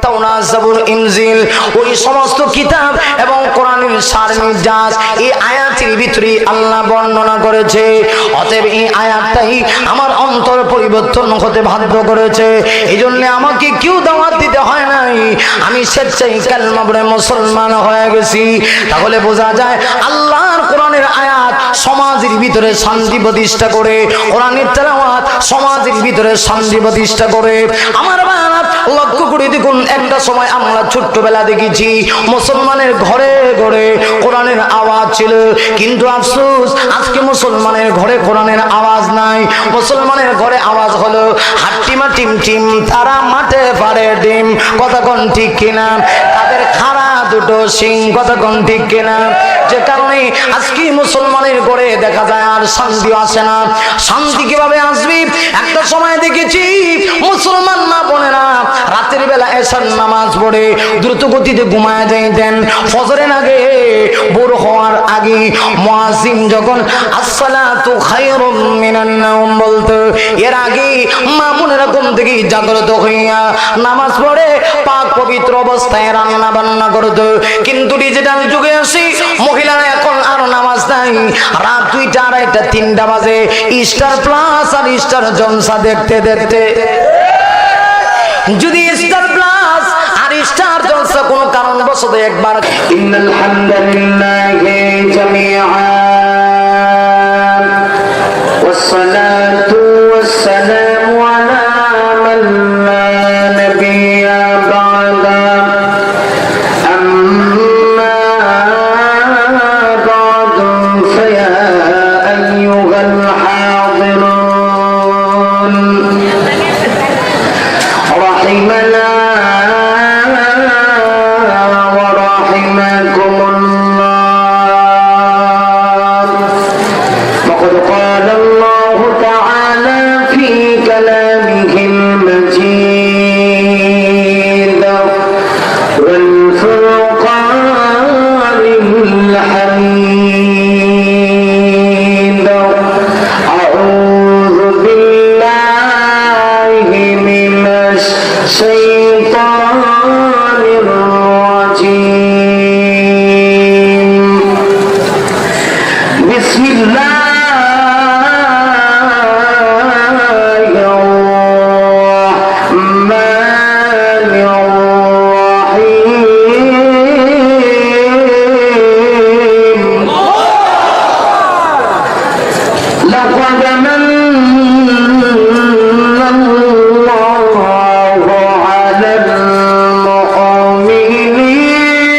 তাওরাত জাবুর ইনজিল ওই সমস্ত কিতাব এবং কোরআনের সার নির্যাস এই আয়াতের ভিতরে আল্লাহ বর্ণনা করেছে। অতএব এই আয়াতটাই আমার অন্তর পরিবর্তন হতে বাধ্য করেছে। এই জন্য আমাকে কেউ দাওয়াত দিতে হয় নাই, আমি স্বেচ্ছায় কালেমা পড়ে মুসলমান হয়ে গেছি। তাহলে বোঝা যায় আল্লাহর কোরআনের আয়াত সমাজের ভিতরে শান্তি প্রতিষ্ঠা করে, কোরআনের তেলাওয়াত সমাজের ভিতরে শান্তি প্রতিষ্ঠা করে। আমার বাবা লক্ষ্য করে দেখুন, একটা সময় আমরা ছোট্টবেলা দেখেছি মুসলমানের ঘরে ঘরে কোরআনের আওয়াজ ছিল, কিন্তু আফসোস আজকে মুসলমানের ঘরে কোরআনের আওয়াজ নাই। মুসলমানের ঘরে আওয়াজ হলো হাট্টিমা টিম টিম তারা মাঠে পারে ডিম, কথা কোন ঠিক কিনা? তাদের খাড়া দুটো সিং, কথা কোন ঠিক কিনা? যে কারণে আজকে মুসলমানের ঘরে দেখা যায় আর শান্তি আসে না। শান্তি কিভাবে আসবে? একটা সময় দেখেছি মুসলমান মা বোনেরা রাতের বেলা এশার নামাজ পড়ে দ্রুত গতিতে ঘুমায় যাইতেন। ফজরের আগে ভোর হওয়ার আগে মুয়াজ্জিন যখন আসসালাতু খায়রুম মিনান নাওম বলতো, এর আগে মা বোনেরা ঘুম থেকে জাগ্রত হইয়া নামাজ পড়ে পাক পবিত্র অবস্থায় রান্না বান্না করতো। কিন্তু ডিজিটাল যুগে আসি মহিলারা এখন আর নামাজ নাই, রাত 2টা 2:30 3টা বাজে স্টার প্লাস আর স্টার জলসা দেখতে দেখতে। যদি স্টার প্লাস আর স্টার জলসা কোনো কারণবশত একবার ইন্নাল হামদুলিল্লাহি জামিআন ওয়াসসালাতু ওয়াসসালামু আলা মান লা নাবিয়্যা বা'দা আম্মা বা'দু ফায়া আইয়ুহাল হাযিরুন رحمنا ورحمكم الله. وقد قال الله تعالى في كلامه المجيد والفرقان الحميد. أعوذ بالله من الشيطان الرجيم. بسم الله الرحمن الرحيم. لقد من الله على المؤمنين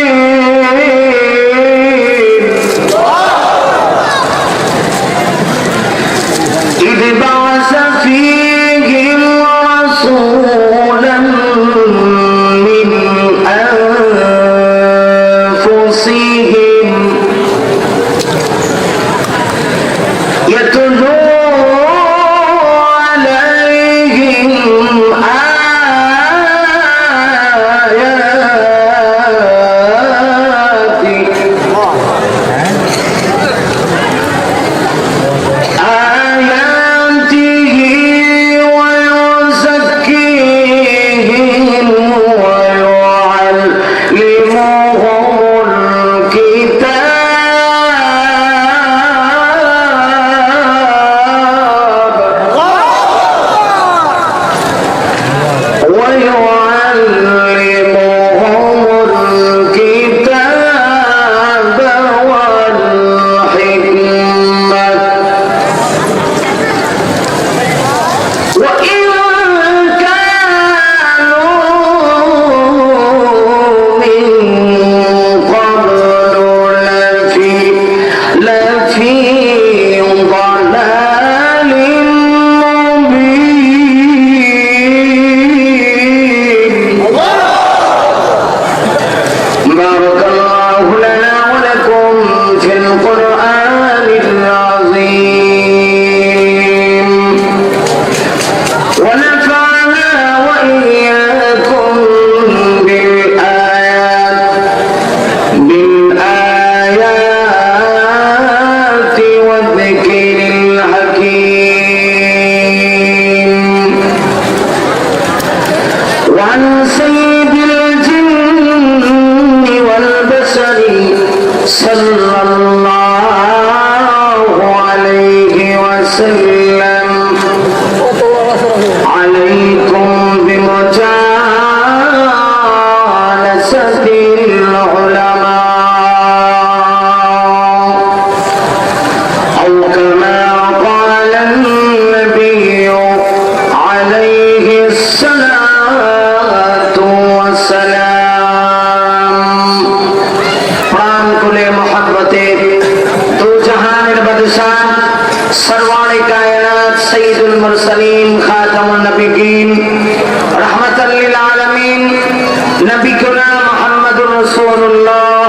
নবী করিম মুহাম্মদুর রাসূলুল্লাহ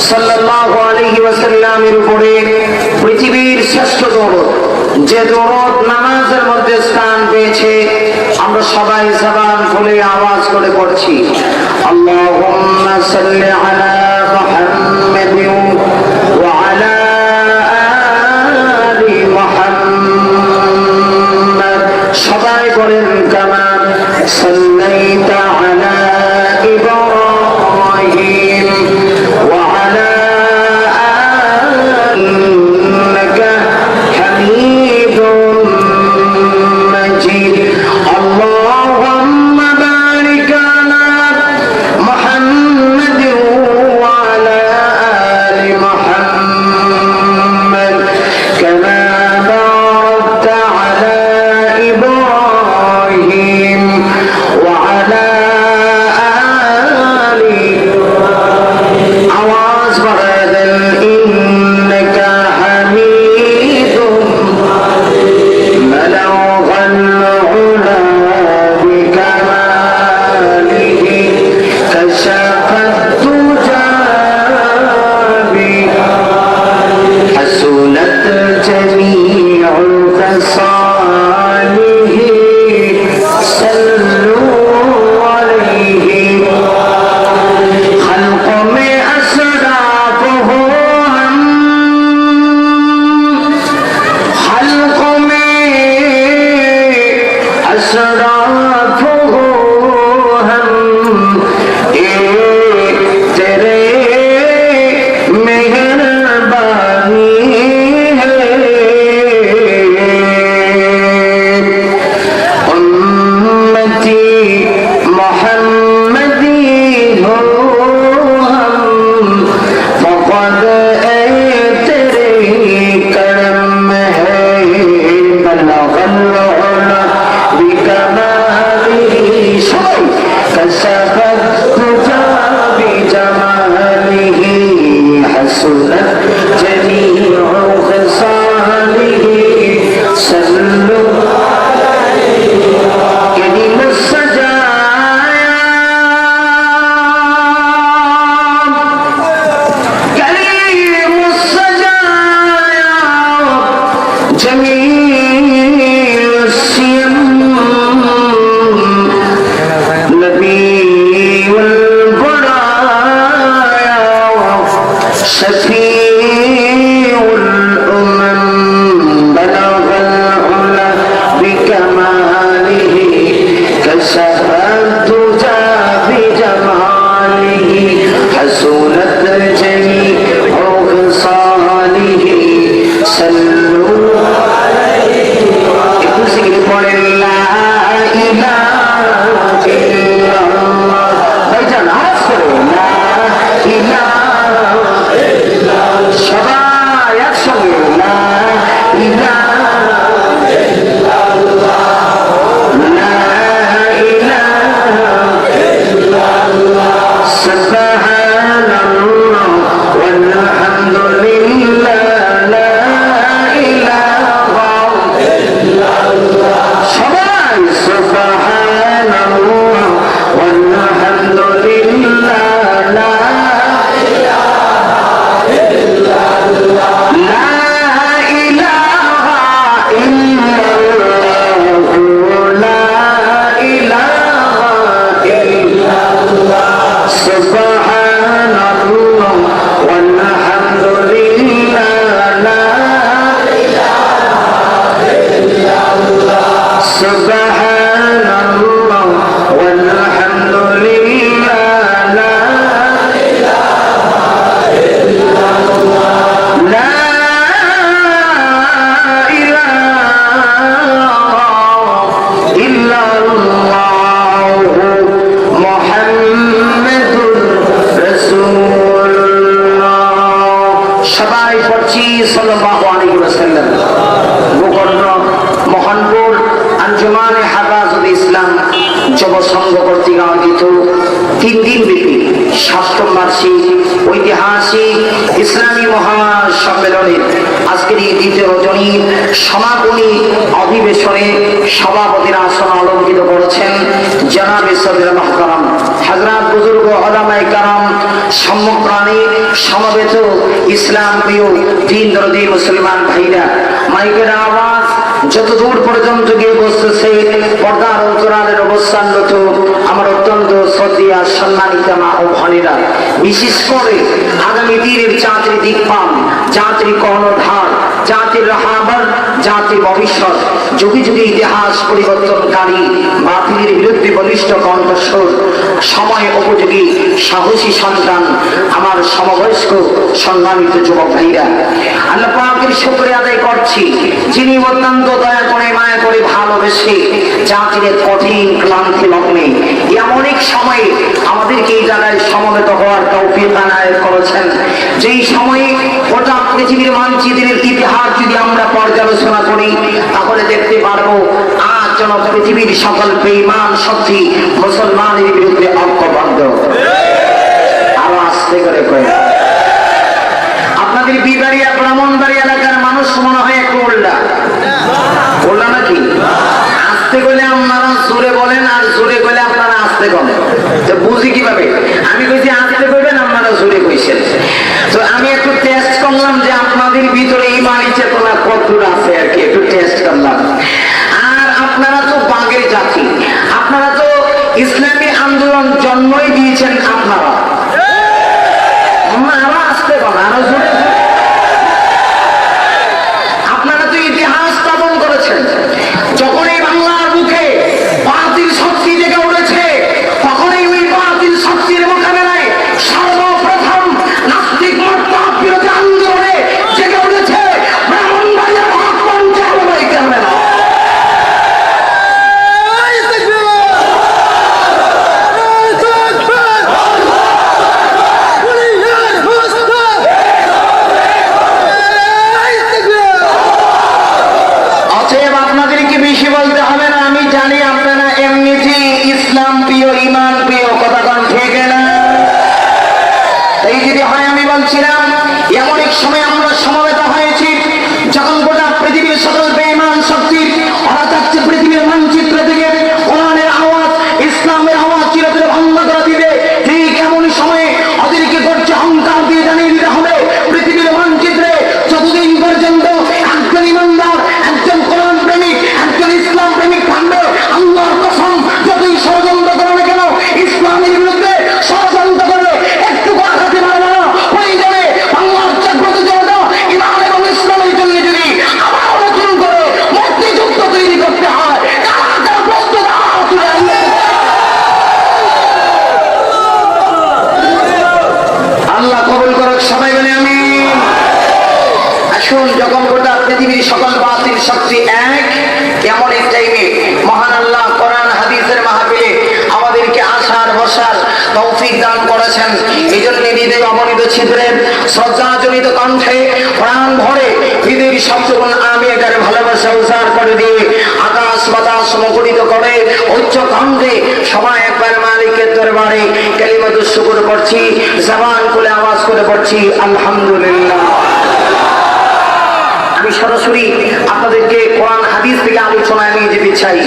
সাল্লাল্লাহু আলাইহি ওয়াসাল্লামের উপরে পৃথিবীর শ্রেষ্ঠ দরুদ, যে দরুদ নামাজের মধ্যে স্থান পেয়েছে, আমরা সবাই জবান খুলে আওয়াজ করে পড়ছি। আল্লাহুম্মা সাল্লি আলা মুহাম্মাদিন ওয়া আলা আলি মুহাম্মাদ। সবাই বলেন কামা সাল্লাইতা আলা ইব্রাহিম ওয়া আলা আলি ইন্নাকা হামিদুম মাজিদ। আল্লাহুম্মা বারিক আলা মুহাম্মাদিন ওয়া আলা আলি মুহাম্মাদ কামা বারাকতা আলা ইব্রাহিম ওয়া আলা আলি। আওয়াজ বাড়ায় দেন, ইন্নাকা হামিদুম মালাউল উলা বিকামালিহি কাশাফাত তুজা حسنت جميع خصاله صلوا عليه خلق में असराफ हो हम خلق में असराफ हो हम तेरे मेहरबानी है उम्मती मोहम्मदी हो हम फक़द ए तेरे करम है बलगल उला बिकमालिही सबाई कशफत तुजा बिजमालिही हसनत जमीउ खसालिही सल्लु करीम सजाया करीम सजाया जमील सियम नबीउल बराया शफीउल उमम बलगल उला बिकमालिही कशफत तुजा बिजमालिही हसनत जमीउ खसालिही सल्लु একটু সিগরে পড়েন লা ইলাহা ইল্লাল্লাহ। ভাইজান আওয়াজ করে লা ইলাহা ইল্লাল্লাহ। সবাই একসঙ্গে লা ইলাহা ইল্লাল্লাহ লা ইলাহা ইল্লাল্লাহ সুবহানাল্লাহ ওয়ালহামদুলিল্লাহ লা ইলাহা ইল্লাল্লাহ। সবাই সুবহানাল্লাহ ওয়ালহামদুলিল্লাহ লা লা ইলাহা ইল্লাল্লাহ লা ইলাহা ইল্লাল্লাহ সুবহানাল্লাহ ওয়ালহামদুলিল্লাহ লা সুবহানাল্লাহ ওয়ালহামদুলিল্লাহ লা লা ইলাহা ইল্লাল্লাহু মুহাম্মাদুর রাসূলুল্লাহ। সবাই পড়ছি সাল্লাল্লাহু আলাইহি ওয়াসাল্লাম। গোকর্ণ মহানপুর আঞ্জুমানে হাফাজুল ইসলাম যুব সংঘ কর্তৃক আয়োজিত 3 দিন ব্যাপী 7ম বার্ষিক ঐতিহাসিক ইসলামী মহাসম্মেলনের আজকের এই দ্বিতীয় রজনীর সমাপনী অধিবেশনে সভাপতির আসন অলঙ্কৃত করেছেন জনাবে সদর মুহতারাম হযরত বুজুর্গ উলামায়ে কেরাম, সম্মুখপ্রাণী সমবেত ইসলাম প্রিয় দিন দরদি মুসলমান ভাইরা, মাইকের আওয়াজ যত দূর পর্যন্ত গিয়ে বসতেছে, পর্দার অন্তরালের অবস্থানরত আমার অত্যন্ত শ্রদ্ধেয় সম্মানিতা মা ও বোনেরা, বিশেষ করে আগামী দিনের জাতির দিকপাল, জাতির কর্ণধার, জাতির রাহাবার, জাতির ভবিষ্যৎ, যুগে যুগে ইতিহাস পরিবর্তনকারী বাতিলের বিরুদ্ধে বলিষ্ঠ কণ্ঠস্বর, সময় উপযোগী সাহসী সন্তান আমার সমবয়স্ক সম্মানিত যুবক ভাইরা, আল্লাহ পাকের শুকরিয়া আদায় করছি যিনি অত্যন্ত দয়া করে মায়া করে ভালোবেসে জাতির কঠিন ক্লান্তি লগ্নে এমন এক সময়ে আমাদেরকে এই জায়গায় সমবেত হওয়ার তৌফিক আনায়েত করেছেন, যেই সময়ে গোটা পৃথিবীর মানচিত্রের ইতিহাস যদি আমরা পর্যালোচনা করি তাহলে দেখতে পারবো আজ যেন পৃথিবীর সকল বেঈমান শক্তি মুসলমানের বিরুদ্ধে ঐক্যবদ্ধ। আরো আস্তে করে কয়, আপনাদের বিবাড়িয়া ব্রাহ্মণবাড়ি এলাকার মানুষ মনে হয় একটু উল্লা নাকি? আস্তে করলে আপনারা জোরে বলেন আর জোরে করলে আপনারা আস্তে বলেন, তো বুঝি কিভাবে? আমি কইছি আস্তে করবেন, আপনারা জোরে কইছেন। তো আমি একটু টেস্ট করলাম যে আপনাদের ভিতরে ঈমানি চেতনা কতদূর আছে আর কি, একটু টেস্ট করলাম। আর আপনারা তো বাঙের জাতি, আপনারা তো ইসলামী আন্দোলন জন্মই দিয়েছেন আপনারা। আরো আসতে বলেন, আরো জোরে। আপনারা তো ইতিহাস স্থাপন করেছেন। যখন এই বাংলার মুখে বাতিল শক্তি জেগে উঠেছে, তখনই ওই বাতিল শক্তির মোকাবেলায় সর্বপ্রথম নাস্তিক মতবাদ বিরোধী আন্দোলনে জেগে উঠেছে ব্রাহ্মণবাড়িয়া হক মঞ্চের ওলামায়ে কেরামেরা। অতএব আপনাদেরকে বেশি বলতে হবে না, আমি জানি আপনারা এমনিতেই ইসলাম প্রিয়, ঈমান প্রিয়, কথা কোন ঠিক না? এই যদি হয়, আমি বলছিলাম এমন এক সময় আমরা সমবেত হয়েছি যখন গোটা পৃথিবীর সকল বেঈমান শক্তির ওরা চাচ্ছে পৃথিবীর মানচিত্র থেকে কোরআনের আওয়াজ, ইসলামের আওয়াজ চিরতরে ভঙ্গ করে দিবে। ঠিক এমন সময়ে ওদেরকে করছে অহংকার দিয়ে জানিয়ে দিতে হবে পৃথিবীর মানচিত্রে যতদিন পর্যন্ত একজন ইমানদার, একজন কোরআন প্রেমিক, একজন ইসলাম প্রেমিক থাকবে, আল্লাহর কসম যতই ষড়যন্ত্র করে না কেন, ইসলামের বিরুদ্ধে ষড়যন্ত্র করবে, একটু দেখাতে পারবে না। প্রয়োজনে বাংলার জাগ্রত জনতা ইমান এবং ইসলামের জন্য যদি আবার নতুন করে মুক্তিযুদ্ধ তৈরি করতে হয়, কারা কারা প্রস্তুত? আল্লাহ কবুল করুক, সবাই বলে আমিন। আসুন, যখন গোটা পৃথিবীর সকল বাতিল শক্তি এক, এমন এক টাইমে মহান আল্লাহ কোরআন হাদিসের মাহফিলে আমাদেরকে আসার বসার তৌফিক দান করেছেন। এই জন্য হৃদয় অবনীত ছিদ্রের শ্রদ্ধাজনিত কণ্ঠে প্রাণ ভরে হৃদয়ের শব্দগুণ আমি এটার ভালোবাসা উজাড় করে দিয়ে আকাশ বাতাস মুখরিত করে উচ্চ কণ্ঠে সবাই একবার মালিকের দরবারে কালিমাতুশ শুকর পড়ছি, জবান খুলে আওয়াজ করে পড়ছি আলহামদুলিল্লাহ। আমি সরাসরি আপনাদেরকে কোরআন হাদিস থেকে আলোচনায় নিয়ে যেতে চাই।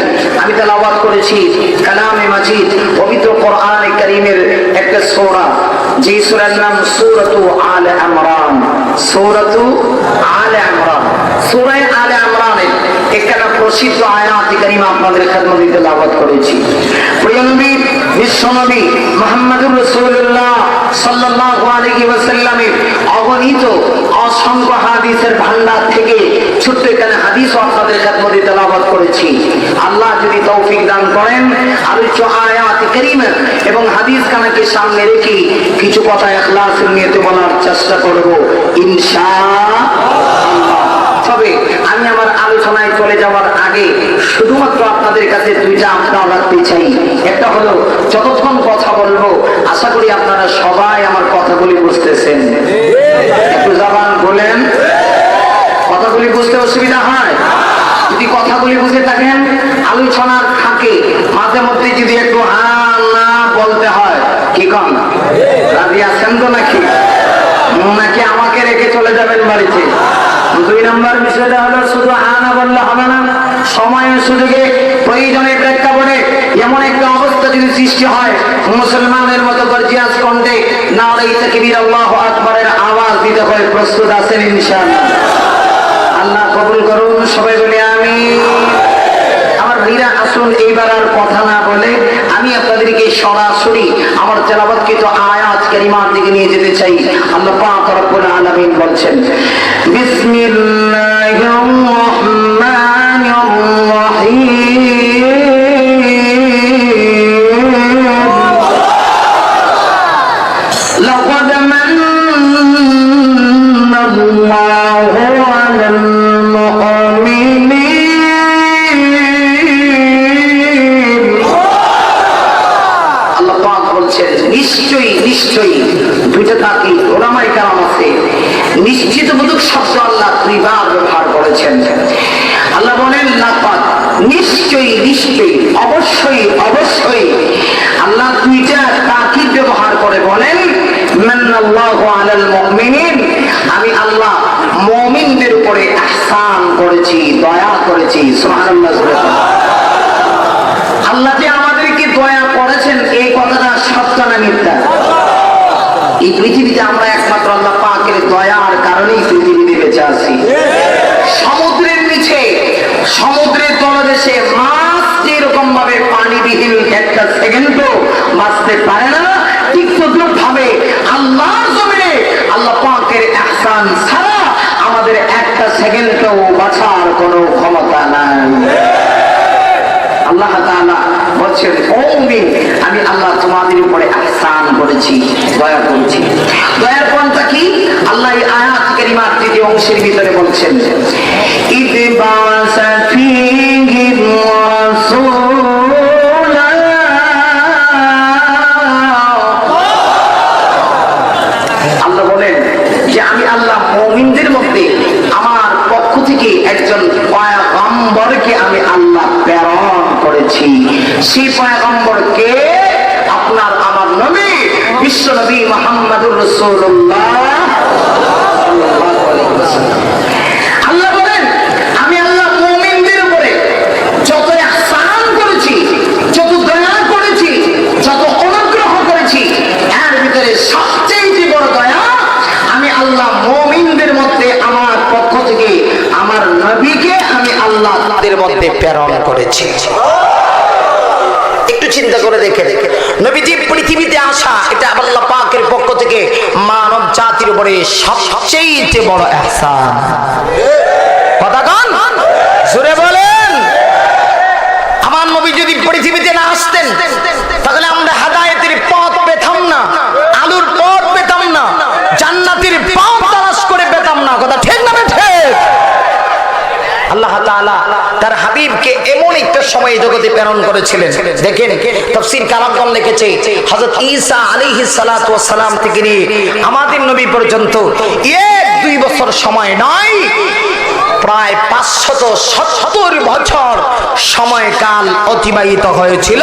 আমি তেলাওয়াত করেছি কালামে মাজিদ, পবিত্র কোরআনে কারীমের একটা সূরা, যে সূরার নাম সূরাতু আলে ইমরান। সূরাতু আলে ইমরান, সূরা আলে ইমরানের একটা প্রসিদ্ধ আয়াত কারীমা আপনাদের খেদমতে তেলাওয়াত করেছি। প্রিয় নবী বিশ্বনবী মুহাম্মদুর রাসূলুল্লাহ সাল্লাল্লাহু আলাইহি ওয়াসাল্লামের অগণিত অসংখ্য হাদিসের ভান্ডার থেকে ছোট্ট এখানে হাদিসও আপনাদের খেদমতে তেলাওয়াত করেছি। আল্লাহ যদি তৌফিক দান করেন, আলোচ্য আয়াত কারীমা এবং হাদিস খানাকে সামনে রেখে কিছু কথা ইখলাসের নিয়তে বলার চেষ্টা করব ইনশাআল্লাহ। তবে আমি আমার আলোচনায় চলে যাওয়ার আগে শুধুমাত্র আপনাদের কাছে দুইটা আবদার রাখতে চাই। একটা হলো, যতক্ষণ কথা বলবো আশা করি আপনারা সবাই আমার কথাগুলি বুঝতেছেন। একটু জবান বলেন, কথাগুলি বুঝতে অসুবিধা হয়? যদি কথাগুলি বুঝে থাকেন, আলোচনার ফাঁকে মাঝে মধ্যে যদি একটু হ্যাঁ না বলতে হয় কি কম রাজি আছেন তো নাকি নাকি আমাকে রেখে চলে যাবেন বাড়িতে? 2 নম্বর বিষয়টা হলো শুধু না বললে হবে না, সময়ের সুযোগে প্রয়োজনের প্রেক্ষাপটে এমন একটা অবস্থা যদি সৃষ্টি হয় মুসলমানের মতো গর্জিয়াস কণ্ঠে নারে তাকবীর আল্লাহু আকবারের আওয়াজ দিতে হয়, প্রস্তুত আছেন ইনশাআল্লাহ? আল্লাহ কবুল করুন, সবাই বলি আমিন। আমার ভাইরা আসুন, এইবার আর কথা না বলে আমি আপনাদেরকে সরাসরি আমার তেলাওয়াতকৃত আয়াত কারিমার দিকে নিয়ে যেতে চাই। আল্লাহ পাক রব্বুল আলামিন বলছেন, বিসমিল্লাহির রহমানির রহিম, লাকাদ মান্না আল্লাহু আলাল নিশ্চয়ই দুইটা তাকি ওলামায়ে কেরাম আছে, নিশ্চিত বোধক শব্দ আল্লাহ 2 বার ব্যবহার করেছেন। আল্লাহ বলেন লাকাদ, নিশ্চয়ই, অবশ্যই আল্লাহ 2টা তাকিদ ব্যবহার করে বলেন মান্নাল্লাহু আলাল মুমিনিন, আমি আল্লাহ মুমিনদের উপরে ইহসান করেছি, দয়া করেছি। সুবহানাল্লাহ। আল্লাহ যে আমাদেরকে দয়া করেছেন এই কথাটা সত্য না মিথ্যা? এই পৃথিবীতে আমরা একমাত্র আল্লাহ পাকের দয়ার কারণেই পৃথিবীতে বেঁচে আছি। সমুদ্রের নিচে, সমুদ্রের তলদেশে মাছ যেরকম ভাবে পানিবিহীন একটা সেকেন্ডও বাঁচতে পারে না, ঠিক তদ্রুপ ভাবে আল্লাহর জমিনে আল্লাহ পাকের ইহসান ছাড়া আমাদের একটা সেকেন্ডও বাঁচার কোনো ক্ষমতা নাই। আল্লাহ তাআলা বলছেন, ও মুমিন, আমি আল্লাহ তোমাদের উপরে ইহসান করেছি, দয়া করেছি। দয়ার পন্থা কি? আল্লাহ এই আয়াত কারিমার 3য় অংশের ভিতরে বলছেন, ইদবাসা ফীহিম রাসূলা, আল্লাহ বলেন যে আমি আল্লাহ মুমিনদের মধ্যে আমার পক্ষ থেকে একজন পয়গম্বরকে আমি আল্লাহ প্রেরণ করেছি। সেই পয়গম্বরকে আপনার আমার নবী বিশ্ব নবী মুহাম্মদুর রাসূলুল্লাহ সাল্লাল্লাহু আলাইহি ওয়াসাল্লাম। আল্লাহ বলেন আমি আল্লাহ মুমিনদের উপরে যত ইহসান করেছি, যত দয়া করেছি, যত অনুগ্রহ করেছি, এর ভিতরে সবচেয়ে বড় দয়া আমি আল্লাহ মুমিনদের মধ্যে আমার পক্ষ থেকে আমার নবীকে আমি আল্লাহ তাদের মধ্যে প্রেরণ করেছি। একটু চিন্তা করে দেখে নবীজি পৃথিবীতে আসা, এটা আল্লাহ পাকের পক্ষ থেকে মানব জাতির উপরে সবচেয়ে বড় ইহসান। কথা কোন জোরে বলেন। আমার নবী যদি পৃথিবীতে না আসতেন তাহলে আমরা হেদায়েতের পথ পেতাম না, আলোর পথ পেতাম না, জান্নাতের পথ তালাশ করে পেতাম না। কথা ঠিক না ঠিক? আল্লাহ তাআলা তার হাবিবকে এমন একটা সময় জগতে প্রেরণ করেছিলেন। দেখেন তাফসীর কালামগণ লিখেছে, হযরত ঈসা আলাইহিস সালাতু ওয়াস সালাম থেকে নিয়ে আমাদের নবী পর্যন্ত 1-2 বছর সময় নয়, প্রায় 570 বছর সময়কাল অতিবাহিত হয়েছিল,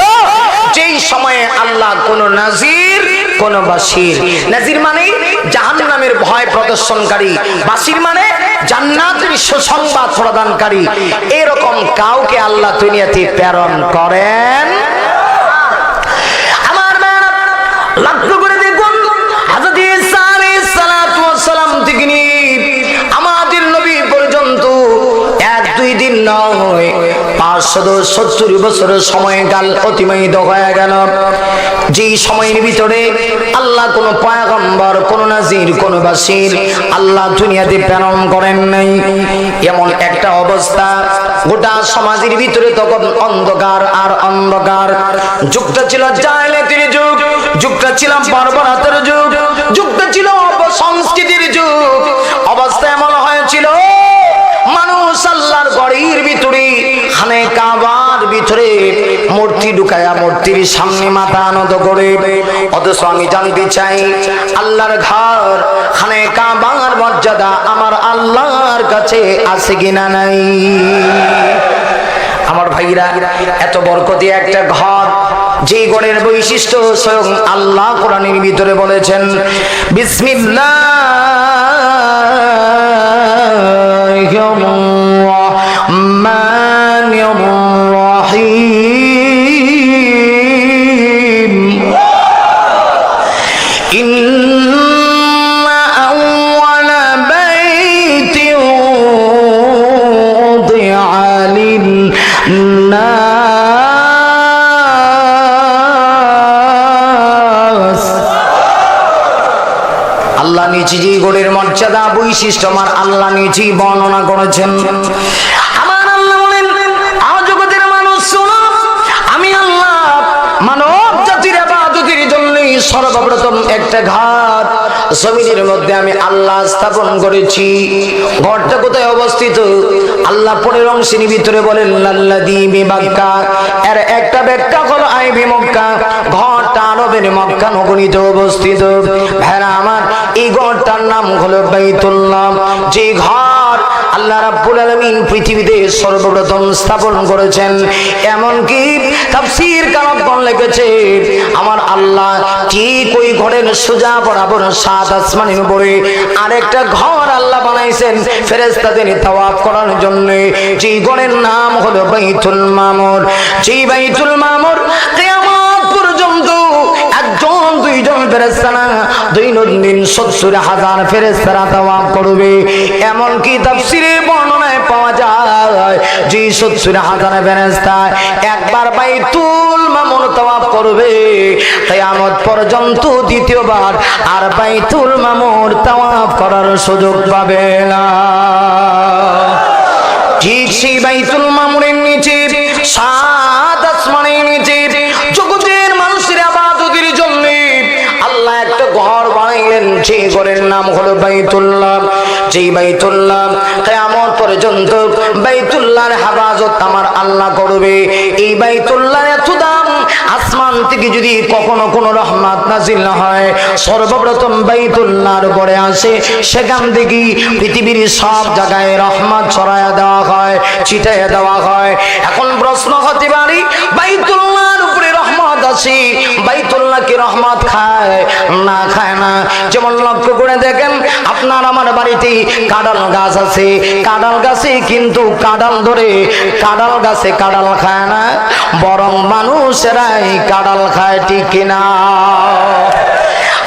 যেই সময়ে আল্লাহ কোন নাজির, কোন বাশির, নাজির মানে জাহান্নামের ভয় প্রদর্শনকারী, বাশির মানে জান্নাতের সুসংবাদ প্রদানকারী, এরকম কাউকে আল্লাহ দুনিয়াতে প্রেরণ করেন। আমার মেয়েরা লক্ষ্য করে দেখুন, হযরত ঈসা আলাইহিস সালাতু ওয়াস সালাম থেকে নিয়ে আমাদের নবী পর্যন্ত 1-2 দিন নয়, 570 বছরের সময়কাল অতিবাহিত হয়ে গেল। যেই সময়ের ভিতরে আল্লাহ কোন পয়গম্বর, কোন নাজির, কোন বাশির আল্লাহ দুনিয়াতে প্রেরণ করেন নাই, এমন একটা অবস্থা গোটা সমাজের ভিতরে তখন অন্ধকার আর অন্ধকার। যুগটা ছিল জাহেলিয়াতের যুগ, যুগটা ছিল বর্বরতার যুগ, যুগটা ছিল অপসংস্কৃতির যুগ। অবস্থা এমন হয়েছিল মানুষ আল্লাহর ঘরের ভিতরে, খানে কাবার ভিতরে মূর্তি ঢুকায়া মূর্তির সামনে মাথা নত করে। অথচ আমি জানতে চাই আল্লাহর ঘর, খানে কাবার মর্যাদা আমার আল্লাহর কাছে আছে কিনা নাই? আমার ভাইরা, এত বরকতি একটা ঘর যে গড়ের বৈশিষ্ট্য স্বয়ং আল্লাহ কোরআনের ভিতরে বলেছেন, বিসমিল্লাহির রহমানির রহিম। ইন্না আউওয়ালা বাইতিন উদিআ লিন-নাস। আল্লাহ নিজেই গড়ের মর্যাদা বৈশিষ্ট্য আমার আল্লাহ নিজেই বর্ণনা করেছেন। আমার আল্লাহ বলেন, জগতের মানুষ শোনো, আমি আল্লাহ মানব জাতির ইবাদতের জন্য সর্বপ্রথম একটা ঘর জমিনের মধ্যে আমি আল্লাহ স্থাপন করেছি। ঘরটা কোথায় অবস্থিত? আল্লাহ 15 অংশের ভিতরে বলেন লাল্লাযী বিমক্কা, এর একটা ব্যাখ্যা হলো আইবি মক্কা। ঘরটা আরবের মক্কা নগরীতে অবস্থিত। ভাইরা আমার, এই ঘরটার নাম হলো বাইতুল্লাহ। যে ঘর আল্লাহ রাব্বুল আলামিন পৃথিবীতে সর্বপ্রথম স্থাপন করেছেন। এমনকি তাফসীর কালামগণ লিখেছে, আমার আল্লাহ ঠিক ওই ঘরের সোজা বরাবর 7 আসমানের উপরে আরেকটা ঘর আল্লাহ বানাইছেন ফেরেশতাদের তাওয়াফ করার জন্য। যে ঘরের নাম হলো বাইতুল মামুর। যে বাইতুল মামুর কিয়ামত পর্যন্ত একজন দুইজন ফেরেশতা না, দৈনন্দিন 70,000 ফেরেশতারা তাওয়াফ করবে। এমনকি তাফসীরে বর্ণনায় পাওয়া যায় যে 70,000 ফেরেশতা একবার বাইতুল মামুর তাওয়াফ করবে, কিয়ামত পর্যন্ত দ্বিতীয়বার আর বাইতুল মামুর তাওয়াফ করার সুযোগ পাবে না। ঠিক সেই বাইতুল মামুরের নিচে 7 আসমানের নিচে জগতের মানুষের ইবাদতের জন্য আল্লাহ একটা ঘর বানাইলেন। যে ঘরের নাম হলো বাইতুল্লাহ। যেই বাইতুল্লাহ কিয়ামত পর্যন্ত বাইতুল্লাহর হেফাজত আমার আল্লাহ করবে। এই বাইতুল্লাহর এত দাম, আসমান থেকে যদি কখনো কোনো রহমত নাজিল না হয়, সর্বপ্রথম বাইতুল্লাহর উপরে আসে, সেখান থেকে পৃথিবীর সব জায়গায় রহমত ছড়ায়া দেওয়া হয়, ছিটাইয়া দেওয়া হয়। এখন প্রশ্ন হতে পারে, বাইতুল্লাহর উপরে রহমত আসে, বাইতুল্লাহ কি রহমত খায়? না, খায় না। যেমন লক্ষ্য করে দেখেন, আপনার আমার বাড়িতে কাঁঠাল গাছ আছে, কাঁঠাল গাছে কিন্তু কাঁঠাল ধরে, কাঁঠাল গাছে কাঁঠাল খায় না, বরং মানুষেরাই কাঁঠাল খায়, ঠিক কিনা?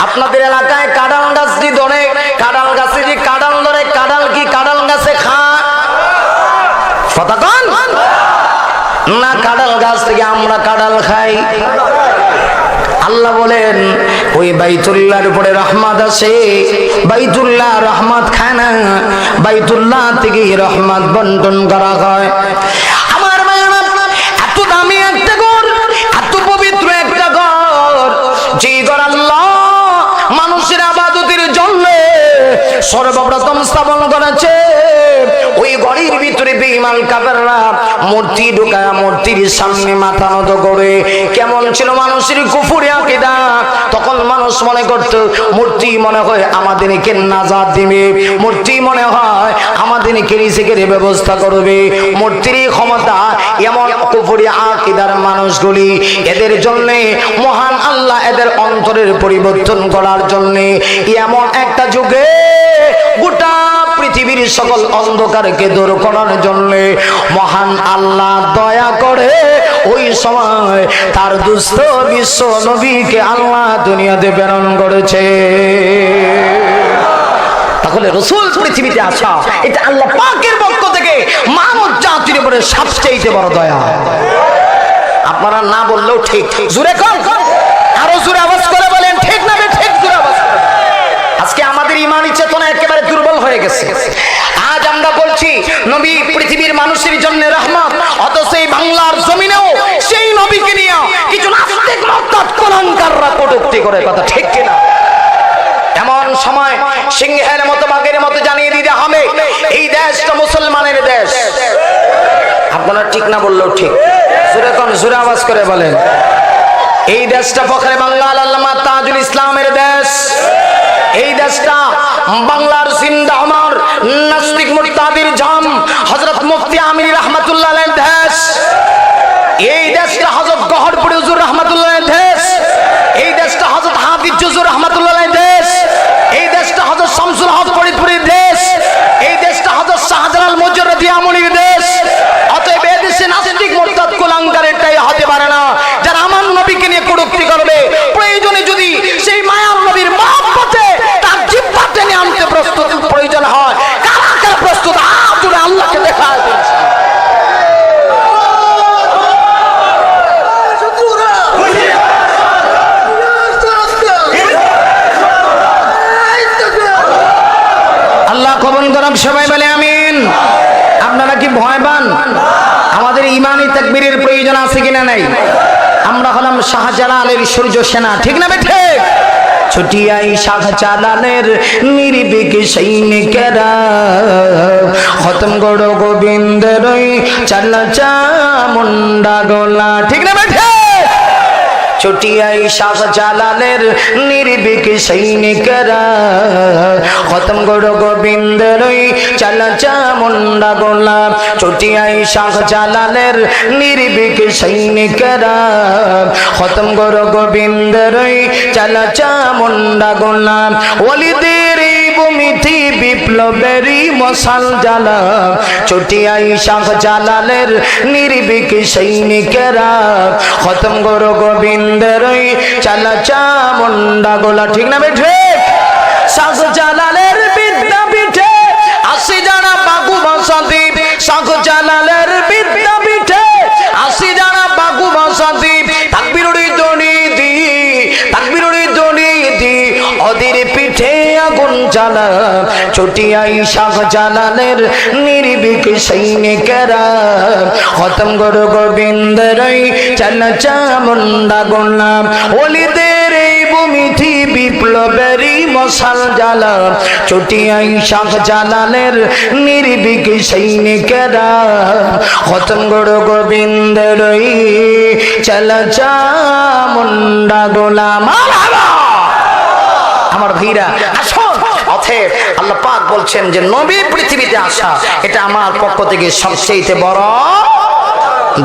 আপনাদের এলাকায় কাঁঠাল গাছ যে ধরে, কাঁঠাল গাছে যে কাঁঠাল ধরে, কাঁঠাল কি কাঁঠাল গাছে খায়? কথা কন না, কাঁঠাল গাছ থেকে আমরা কাঁঠাল খাই। আল্লাহ বলেন ওই বাইতুল্লাহর উপরে রহমত আছে, বাইতুল্লাহ রহমত খায় না, বাইতুল্লাহ থেকে রহমত বন্টন করা হয়। আমার মায়েরা, এত দামি একটা ঘর, এত পবিত্র একটা ঘর, যে ঘর আল্লাহ মানুষের ইবাদতের জন্য সর্বপ্রথম স্থাপন করেছে, ওই ঘরের ভিতরে বেঈমান কাফেররা মূর্তি ঢুকায় মূর্তির সামনে মাথা নত করে। কেমন ছিল মানুষের কুফরি আকীদা? তখন মানুষ মনে করত মূর্তি মনে হয় আমাদেরকে নাজাত দিবে, মূর্তি মনে হয় আমাদেরকে রিজিকের ব্যবস্থা করবে, মূর্তির ক্ষমতা। এমন কুফরি আকীদার মানুষগুলি, এদের জন্য মহান আল্লাহ এদের অন্তরের পরিবর্তন করার জন্য এমন একটা যুগে গোটা পৃথিবীর সকল অন্ধকারকে দূর করার জন্য মহান আল্লাহ দয়া করে ওই সময় তার দুস্থ বিশ্ব নবীকে আল্লাহ দুনিয়াতে প্রেরণ করেছে। তাহলে রাসূল পৃথিবীতে আসা এটা আল্লাহ পাকের পক্ষ থেকে মানব জাতির উপরে সবচেয়ে বড় দয়া। আপনারা না বললেও ঠিক, জোরে কর, আরো জোরে আওয়াজ করে বলেন ঠিক না ঠিক, জোরে আওয়াজ করে। আজকে আমাদের ঈমানি চেতনা একেবারে দুর্বল হয়ে গেছে। আজ আমরা বলছি নবী পৃথিবীর মানুষের জন্য রহমত, অথচ এই বাংলার জমিনেও সেই নবীকে নিয়ে কিছু নাস্তিক মুরতাদ কুলাঙ্গাররা কটূক্তি করে, কথা ঠিক কিনা? এমন সময় সিংহের মতো বাঘের মতো জানিয়ে দিতে হবে এই দেশটা মুসলমানের দেশ। আপনারা ঠিক না বললেও ঠিক, জোরে কোন জোরে আওয়াজ করে বলেন। এই দেশটা ফখরে বাংলার আল্লামা তাজুল ইসলামের দেশ। এই দেশটা বাংলার জিন্দা আমার নাস্তিক মুরতাদির জাম হযরত মুফতি আমিনী রাহমাতুল্লাহ আলাইহির দেশ। এই দেশটা হযরত গহরপুরি হুজুর রাহমাতুল্লাহ হোক, সবাই বলে আমিন। আপনারা কি ভয় পান? আমাদের ইমানি তাকবীরের প্রয়োজন আছে কিনা নাই? আমরা হলাম শাহজালালের সূর্য সেনা, ঠিক না বেঠে? ছুটিয়াই শাহজালালের নির্ভীক সৈনিকেরা খতম গড় গোবিন্দের চাল চামুন্ডা গোলা, ঠিক না বেঠে? ছুটিয়াই শাহজালালের নির্ভীক সৈনিকেরা খতম গড় গোবিন্দের চাল চামুন্ডা গোলা। ছুটিয়াই শাহজালালের নির্ভীক সৈনিকেরা খতম গড় গোবিন্দের চাল চামুন্ডা গোলা। ওলিদের ভূমিতে বিপ্লবেরই মশাল জ্বালা। ছুটিয়াই শাহজালালের নির্ভীক সৈনিকেরা খতম গড় গোবিন্দ চাল চামুন্ডা গোলা, ঠিক না বেঠে? শাহজালালের বিদ্যাপীঠে আসি যারা বাগু ভাষাদ্বীপ, শাহজালালের বিদ্যাপীঠে আসি যারা বাগু ভাষাদ্বীপ। তাকবীরের ধ্বনি দি, তাকবীরের ধ্বনি দি, ওদের পিঠে আগুন জ্বালা। ছুটিয়াই শাহজালালের নির্ভীক সৈনিকেরা খতম গড় গোবিন্দের চাল চামুন্ডা গোলা। ওলিদের এই ভূমিতে বিপ্লবেরই মশাল জ্বালা। ছুটিয়াই শাহজালালের নির্ভীক সৈনিকেরা খতম গড় গোবিন্দের চাল চামুন্ডা গোলা। আমার ভাইরা আসুন, অতএব আল্লাহ পাক বলছেন যে নবী পৃথিবীতে আসা এটা আমার পক্ষ থেকে সবচেয়ে বড়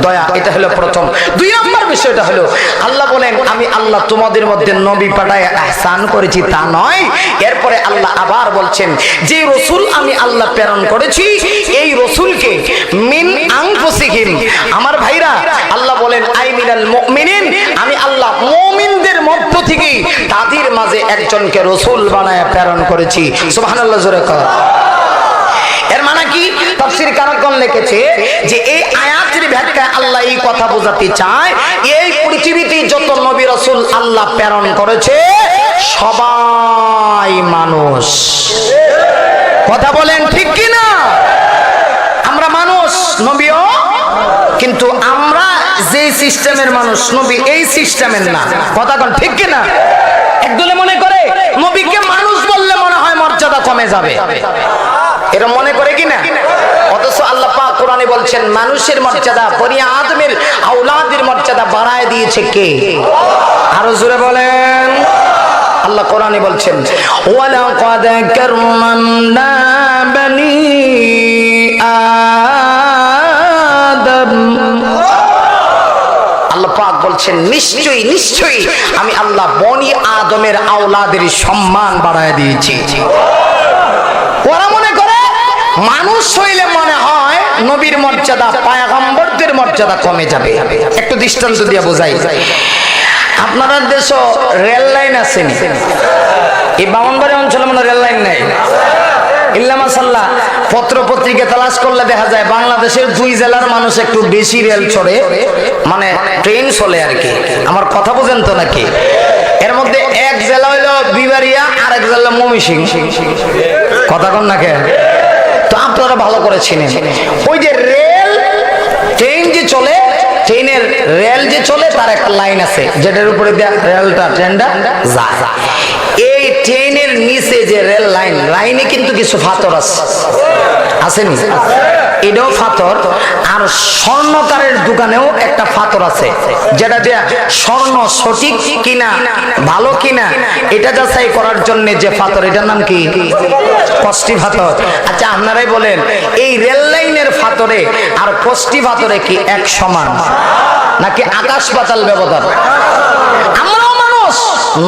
দয়া। এটা হলো প্রথম। দুই নম্বর বিষয়টা হলো আল্লাহ বলেন আমি আল্লাহ তোমাদের মধ্যে নবী পাঠায় ইহসান করেছি, তা নয়। এরপরে আল্লাহ আবার বলছেন যে রাসূল আমি আল্লাহ প্রেরণ করেছি এই রাসূলকে মিন আনফুসিহিম, আমার ভাইরা আল্লাহ বলেন আই মিনাল মুমিনিন, আমি আল্লাহ মুমিনদের মধ্য থেকে তাদের মাঝে একজনকে রাসূল বানায় প্রেরণ করেছি। সুবহানাল্লাহ, জোরে কর। এর মানে কি? তাফসীর কারকগণ লিখেছে যে এই আয়াতের ব্যাখ্যায় আল্লাহ এই কথা বোঝাতে চায় এই পৃথিবীতে যত নবী রাসূল আল্লাহ প্রেরণ করেছে সবাই মানুষ। কথা বলেন ঠিক কি না? আমরা মানুষ, নবীও, কিন্তু আমরা যে সিস্টেমের মানুষ নবী এই সিস্টেমের না। কথা কোন ঠিক কি না? একদলে মনে করে নবীকে মানুষ বললে মনে হয় মর্যাদা কমে যাবে, এরা মনে করে কিনা? অথচ আল্লাহ পাক কোরআনে বলছেন মানুষের মর্যাদা, বনি আদমের আওলাদের মর্যাদা বাড়ায় দিয়েছে কে? আরো জোরে বলেন। আল্লাহ কোরআনে বলছেন ওয়ালাকাদ কাররামনা বনি আদম। আল্লাহ পাক বলছেন নিশ্চয়ই নিশ্চয়ই আমি আল্লাহ বনি আদমের আওলাদের সম্মান বাড়ায় দিয়েছি। ওরা মনে করে মানুষ হইলে মনে হয় নবীর মর্যাদা, পয়গম্বরদের মর্যাদা কমে যাবে। একটু দৃষ্টান্ত দিয়ে বোঝাই। আপনাদের দেশে রেল লাইন আছে, এই বামনবাড়ি অঞ্চলে মনে রেল লাইন নাই। ইল্লা মাশাআল্লাহ পত্র পত্রিকা তালাশ করলে দেখা যায় বাংলাদেশের 2 জেলার মানুষ একটু বেশি রেল চড়ে, মানে ট্রেন চলে আর কি। আমার কথা বুঝেন তো নাকি? এর মধ্যে এক জেলা হইলো বিবাড়িয়া, আর এক জেলা ময়মনসিংহ। কথা কন না কেন? তো আপনারা ভালো করে চিনেন ওই যে রেল ট্রেন যে চলে, ট্রেনের রেল যে চলে তার একটা লাইন আছে যেটার উপরে রেলটা ট্রেনটা যায়। এই ট্রেনের নিচে যে রেল লাইন, লাইনে কিন্তু কিছু ফাতর আছে, আসেনি? এটাও ফাতর। আর স্বর্ণকারের দোকানেও একটা ফাতর আছে যেটা দিয়ে স্বর্ণ সঠিক কিনা ভালো কিনা এটা যাচাই করার জন্য যে ফাতর, এটার নাম কি? কষ্টি ফাতর। আচ্ছা আপনারাই বলেন এই রেল লাইনের ফাতরে আর কষ্টি ফাতরে কি এক সমান নাকি আকাশ পাতাল ব্যবধান? আমরাও মানুষ,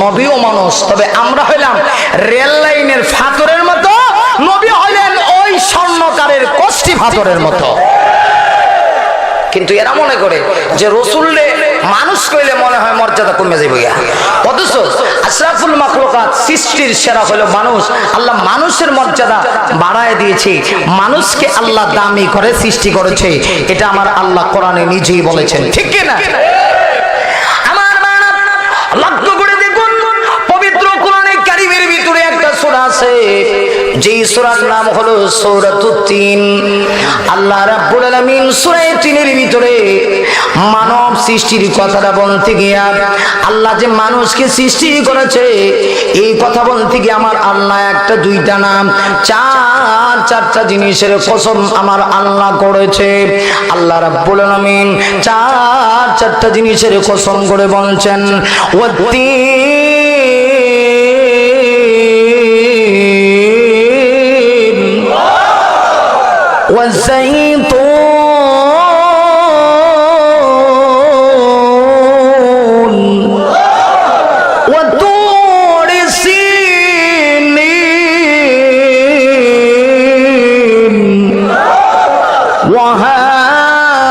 নবীও মানুষ, তবে আমরা হইলাম রেল লাইনের ফাতরের মতো, নবী হইলেন ওই স্বর্ণকারের কষ্টি ফাতরের মতো। কিন্তু এরা মনে করে যে রাসূলরে মানুষ কইলে মনে হয় মর্যাদা কমে যাবে। অথচ আশরাফুল মাখলুকাত, সৃষ্টির সেরা হলো মানুষ। আল্লাহ মানুষের মর্যাদা বাড়ায় দিয়েছে, মানুষকে আল্লাহ দামি করে সৃষ্টি করেছে। এটা আমার আল্লাহ কোরআনে নিজেই বলেছেন, ঠিক কি না? আমার বাবা লক্ষ্য করে দেখুন পবিত্র কোরআনে কারীমের ভিতরে একটা সূরা আছে যেই সূরার নাম হলো সূরাতুত তিন। আল্লাহ রাব্বুল আলামিন সূরা তিনের ভিতরে মানব সৃষ্টির কথাটা বলতে গিয়া, আল্লাহ যে মানুষকে সৃষ্টি করেছে এই কথা বলতে গিয়ে আমার আল্লাহ একটা দুইটা নাম চারটা জিনিসের কসম আমার আল্লাহ করেছে। আল্লাহ রাব্বুল আলামিন চারটা জিনিসের কসম করে বলছেন, ওয়াত্তিন ওয়াযাইতুন ওয়াতুর সিনিন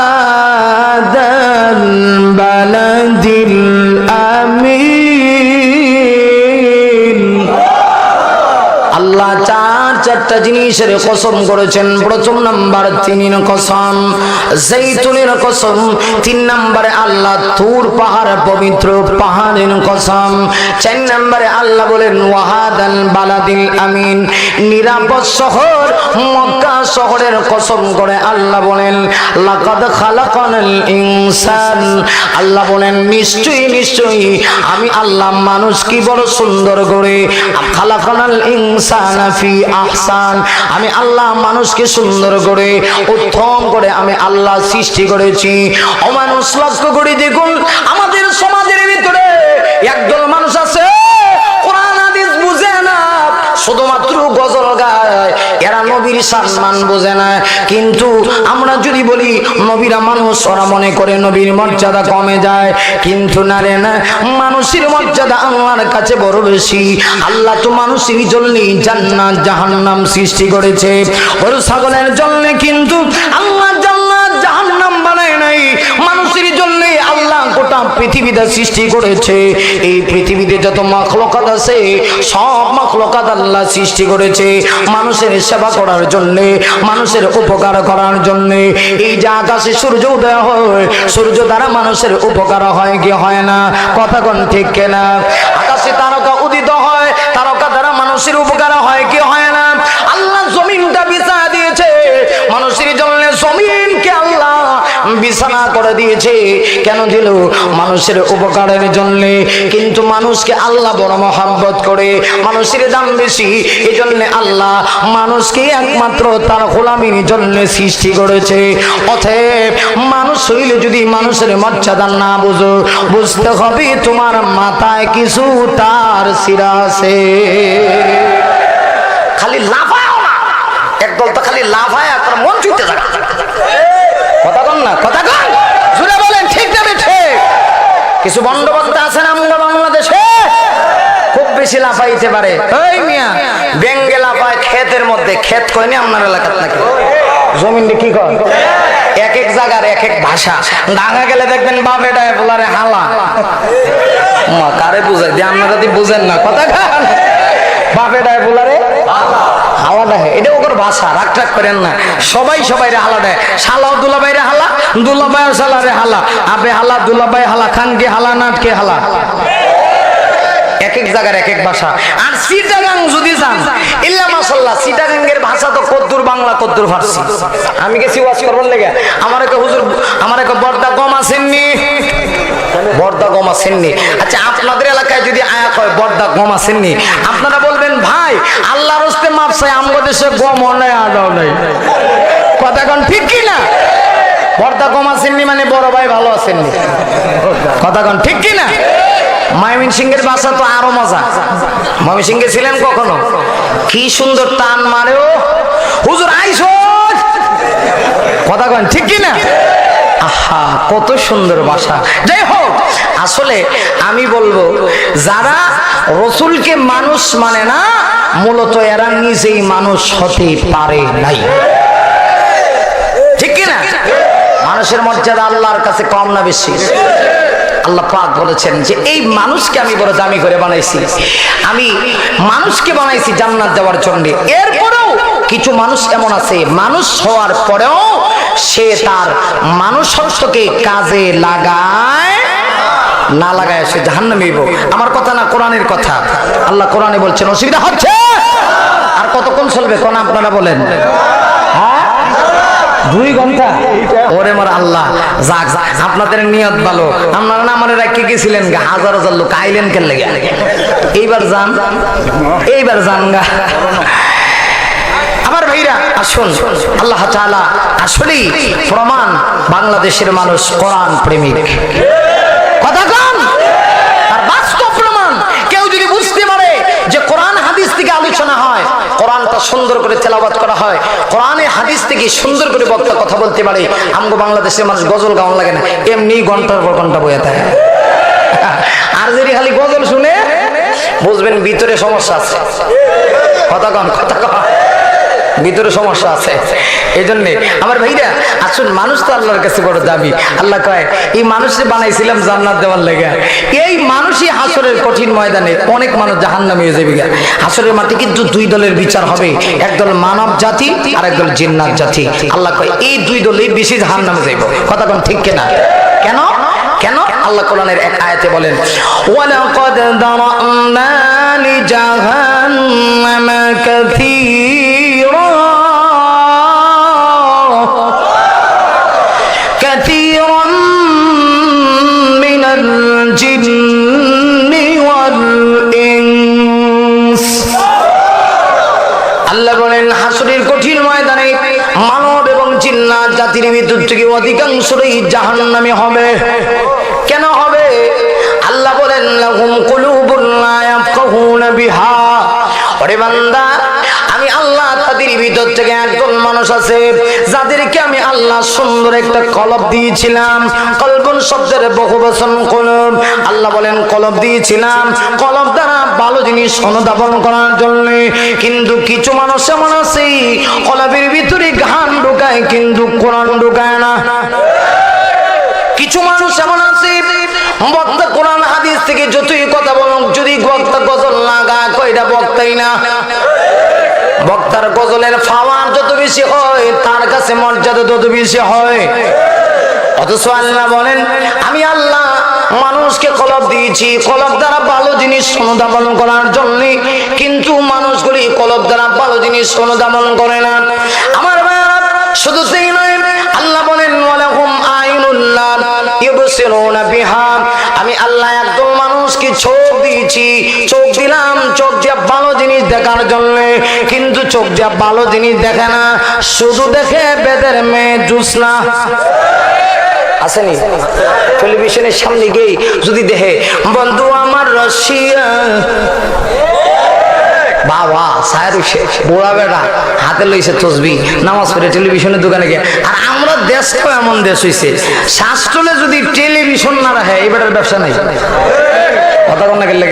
ওয়াহাদাল বালাদিল আমিন। আল্লাহ চারটা জিনিসের কসম করেছেন। প্রথম নাম্বার তিনের কসম, জৈতুনের কসম। তিন নম্বরে আল্লাহ তুর পাহাড়, পবিত্র পাহাড়ের কসম। চার নম্বরে আল্লাহ বলেন ওয়াহাদাল বালাদিল আমিন, নিরাপদ শহর মক্কা শহরের কসম করে আল্লাহ বলেন লাকাদ খালাকানাল ইনসান। আল্লাহ বলেন নিশ্চয়ই আমি আল্লাহ মানুষকে বড় সুন্দর করে খালাকানাল ইনসানা ফি আহসান, আমি আল্লাহ মানুষকে সুন্দর করে উত্তম করে আমি আল্লাহ সৃষ্টি করেছি। ও মানুষ লক্ষ্য করে দেখুন, আমাদের সমাজের ভিতরে একদল মানুষ আছে কোরআন হাদিস বুঝে না, শুধুমাত্র গজল গায়, এরা নবীর সম্মান বোঝে না। কিন্তু আমরা যদি বলি নবীরা মানুষ, ওরা মনে করে নবীর মর্যাদা কমে যায়। কিন্তু না রে না, মানুষের মর্যাদা আল্লাহর কাছে বড় বেশি। আল্লাহ তো মানুষের জন্যই জান্নাত জাহান্নাম সৃষ্টি করেছে, ওর ছাগলের জন্য কিন্তু আল্লাহ জান্নাত জাহান্নাম বানায় নাই। মানুষের জন্য আল্লাহ গোটা পৃথিবীটা সৃষ্টি করেছে। এই পৃথিবীতে যত মাখলুকাত আছে সব মাখলুকাত আল্লাহ সৃষ্টি করেছে মানুষের সেবা করার জন্য, মানুষের উপকার করার জন্য। এই যে আকাশে সূর্য উদয় হয়, সূর্য দ্বারা মানুষের উপকার হয় কি হয় না? কথা কোন ঠিক কিনা? আকাশে তারকা উদিত হয়, তারকা দ্বারা মানুষের উপকার হয় কি হয় না? আল্লাহ জমিনটা বিছানা দিয়েছে মানুষের জন্য, জমিনকে আল্লাহ বিছানা করে দিয়েছে। কেন দিল? মানুষের উপকারের জন্য। কিন্তু মানুষকে আল্লাহ বড় মহব্বত করে, মানুষের দাম বেশি, এই জন্য আল্লাহ মানুষকে একমাত্র তার গোলামির জন্য সৃষ্টি করেছে। অতএব মানুষ হইলে যদি মানুষের মর্যাদা না বুঝো, বুঝতে হবে তোমার মাথায় কিছু তার শিরা আছে। খালি লাফাও না, একদল তো খালি লাফায় আর মন চুইতে থাকে। কথা কন না, কথা কন, জুড়ে বলেন ঠিক না বেঠে? কিছু বন্ডবদ্ধ আছেন আমরা বাংলাদেশে, খুব বেশি লাফাইতে পারে। ওই মিয়া বেঙ্গে লাফায় ক্ষেতের মধ্যে, ক্ষেত কয়নি আপনার এলাকার নাকি? জমিন কি কয়? এক এক জায়গার এক এক ভাষা। ঢাকা গেলে দেখবেন বাপ এটা বলারে হালা। কারে বুঝাই দিয়ে আপনারা যদি বুঝেন না, কথা খান। বাপ এটা বলারে হালা দেয়, এটা ওর ভাষা। রাগ রাগ করেন না, সবাই রে হালা দেয়। শালাও দুলাবাই রে হালা, দুলাবাই শালা রে হালা, আবে হালা, দুলাবাই হালা, খানকে হালা, নাটকে হালা। এক এক জায়গার এক এক ভাষা। আর চিটাগাং যদি যান, ইল্লা মাশাআল্লাহ, চিটাগাঙ্গের ভাষা তো কদ্দুর বাংলা কদ্দুর ফার্সি। আমি গেছি ওয়াজ করবার লেগে, আমার একটা হুজুর, আমার একটা বর্দা গম আসেননি, বর্দা গম আসেননি। আচ্ছা আপনাদের এলাকায় যদি আয়াত হয় বর্দা গম আসেননি, আপনারা বলবেন ভাই আল্লাহর হস্তে মাপ চাই, আমাদের দেশে গম নাই আদাও নাই। কথা কোন ঠিক কি না? বর্দা গম আসেননি মানে বড় ভাই ভালো আসেননি। কথা কোন ঠিক কি না? ময়মনসিংহের ভাষা তো আরো মজা। ময়মনসিংহে ছিলেন কখনো? কি সুন্দর টান মারেও হুজুর আইসো। কথা কোন ঠিক কি না? আহা কত সুন্দর ভাষা। যাই হোক, আসলে আমি বলবো যারা রসুলকে মানুষ মানে না, মূলত এরা নিজেই মানুষ হতে পারে নাই। ঠিক কি না? মানুষের মর্যাদা আল্লাহর কাছে কম না বেশি? আল্লাহ পাক বলেছেন যে এই মানুষকে আমি বড় দামি করে বানাইছি, আমি মানুষকে বানাইছি জান্নাত যাওয়ার জন্য। এরপরেও কিছু মানুষ এমন আছে, মানুষ হওয়ার পরেও সে তার মানুষত্বকে কাজে লাগায় না লাগায় সে জাহান্নামে। আমার কথা না, কোরআনের কথা। আল্লাহ কোরআনে বলছেন, অসুবিধা হচ্ছে? আর কতক্ষণ চলবে কোন আপনারা বলেন? হ্যাঁ 2 ঘন্টা। ওরে মোর আল্লাহ, যাক আপনাদের নিয়ত ভালো। আপনারা না আমার রাখতে গেছিলেন গা, হাজার হাজার লোক আইলেন কেন লাগে? এইবার যান গা। আমার ভাইরা আসুন, আল্লাহ তাআলা আসলেই প্রমাণ বাংলাদেশের মানুষ কোরআন প্রেমিক। কথা কন, আর বাস্তব প্রমাণ। কেউ যদি বুঝতে পারে যে কোরআন হাদিস থেকে আলোচনা হয়, কোরআনটা সুন্দর করে তেলাওয়াত করা হয়, কোরআনে হাদিস থেকে সুন্দর করে বক্তা কথা বলতে পারে, আমগো বাংলাদেশের মানুষ গজল গাওয়ান লাগে না, এমনি ঘন্টার পর ঘন্টা বয়ে থাকে। আর যদি খালি গজল শুনে বুঝবেন ভিতরে সমস্যা আছে। কথা কন, ভিতরে সমস্যা আছে। এই জন্যে আমার ভাইরা আসুন, মানুষ তো আল্লাহর কাছে বড় দাবি। আল্লাহ কয় এই মানুষকে বানাইছিলাম জান্নাত দেওয়ার লেগে। এই মানুষই হাসরের কঠিন ময়দানে অনেক মানুষ জাহান্নামে হয়ে যাবে। হাসরের মাঠে কিন্তু 2 দলের বিচার হবে, একদল মানব জাতি আর একদল জিন্নাত জাতি। আল্লাহ কয় এই 2 দলই বেশি জাহান্নামে যাইব। কথা কোন ঠিক কিনা? কেন? আল্লাহ কোরআনের এক আয়াতে বলেন, ওয়ালাকাদ দারা'না লিজাহান্নামা কাসীরা মিনাল জিন্নি ওয়াল ইনস। আল্লাহ বলেন হাসরের কঠিন ময়দানে মানব এবং জিন্নাত জাতির ভিতর থেকে অধিকাংশই জাহান্নামে হবে। কেন হবে? আল্লাহ বলেন লাহুম কুলুবুন লা ইয়াফকাহুনা বিহা। ওরে বান্দা, আমি আল্লাহ তাদের ভিতর থেকে একজন মানুষ আছে যাদেরকে আমি আল্লাহ সুন্দর একটা কলব দিয়েছিলাম। কলবুন শব্দের বহুবচন কলব। আল্লাহ বলেন কলব দিয়েছিলাম, কলব দ্বারা ভালো জিনিস অনুধাবন করার জন্য। কিন্তু কিছু মানুষ এমন আছে কলবের ভিতরে গান ঢুকায় কিন্তু কোরআন ঢুকায় না। কিছু মানুষ এমন আছে বক্তা কোরআন হাদিস থেকে যতই কথা বলুক, যদি বক্তা গজল না গা কয়টা বক্তাই না। বক্তার গজলের পাওয়ার যত বেশি হয় তার কাছে মর্যাদা তত বেশি হয়। অথচ আল্লাহ বলেন আমি আল্লাহ মানুষকে কলব দিয়েছি কলব দ্বারা ভালো জিনিস অনুধাবন করার জন্য, কিন্তু মানুষগুলি কলব দ্বারা ভালো জিনিস অনুধাবন করে না। আমার ভাইরা শুধু সেই নয়, আল্লাহ বলেন ওয়ালাহুম আইনুল্লাহ ইবসিরুনা বিহা। আমি আল্লাহ একদম মানুষকে চোখ দিয়েছি, চোখ দিলাম চোখ দিয়ে ভালো জিনিস দেখার জন্য, কিন্তু চোখ দিয়ে ভালো জিনিস দেখে না, শুধু দেখে বেদের মেয়ে জুসনা। আসেনি টেলিভিশনের সামনে গিয়ে যদি দেখে বন্ধু আমার রশিয়া বাবা সাহেব বুড়া বেড়া হাতে লইছে তসবি নামাজ পড়ে টেলিভিশনের দোকানে গিয়ে। আর আমরা দেশটাও এমন দেশ হইছে, শাস্ত্রলে যদি টেলিভিশন না রাখে এই বেটার ব্যবসা নাই। কথা কন্যা গেলে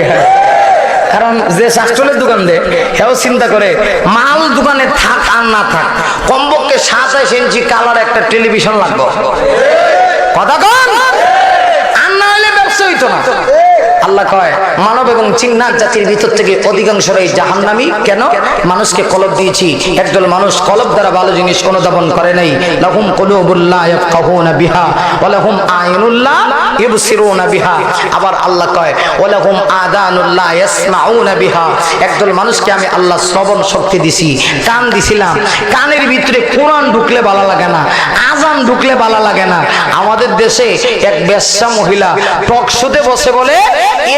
কারণ যে শাস্ত্রলের দোকান দেয় হেও চিন্তা করে মাল দোকানে থাক আর না থাক কমপক্ষে 27 ইঞ্চি কালার একটা টেলিভিশন লাগবে। কথা কন, আর না হলে ব্যবসা হইতো না। আল্লাহ কয় মানব এবং জিন্নাত জাতির ভিতর থেকে অধিকাংশরাই জাহান্নামী। কেন? মানুষকে কলব দিয়েছি, একদল মানুষ কলব দ্বারা ভালো জিনিস অনুধাবন করে নাই। লাহুম কুলুবুন লা ইয়াফকাহুনা বিহা ওয়া লাহুম আইনুন লা ইবসিরুনা বিহা। আবার আল্লাহ কয় ওয়া লাহুম আযানুন লা ইয়াসমাউনা বিহা। একদল মানুষকে আমি আল্লাহ শ্রবণ শক্তি দিছি, কান দিছিলাম, কানের ভিতরে কোরআন ঢুকলে ভালো লাগে না, আজান ঢুকলে ভালো লাগে না। আমাদের দেশে এক বেশ্যা মহিলা টক শোতে বসে বলে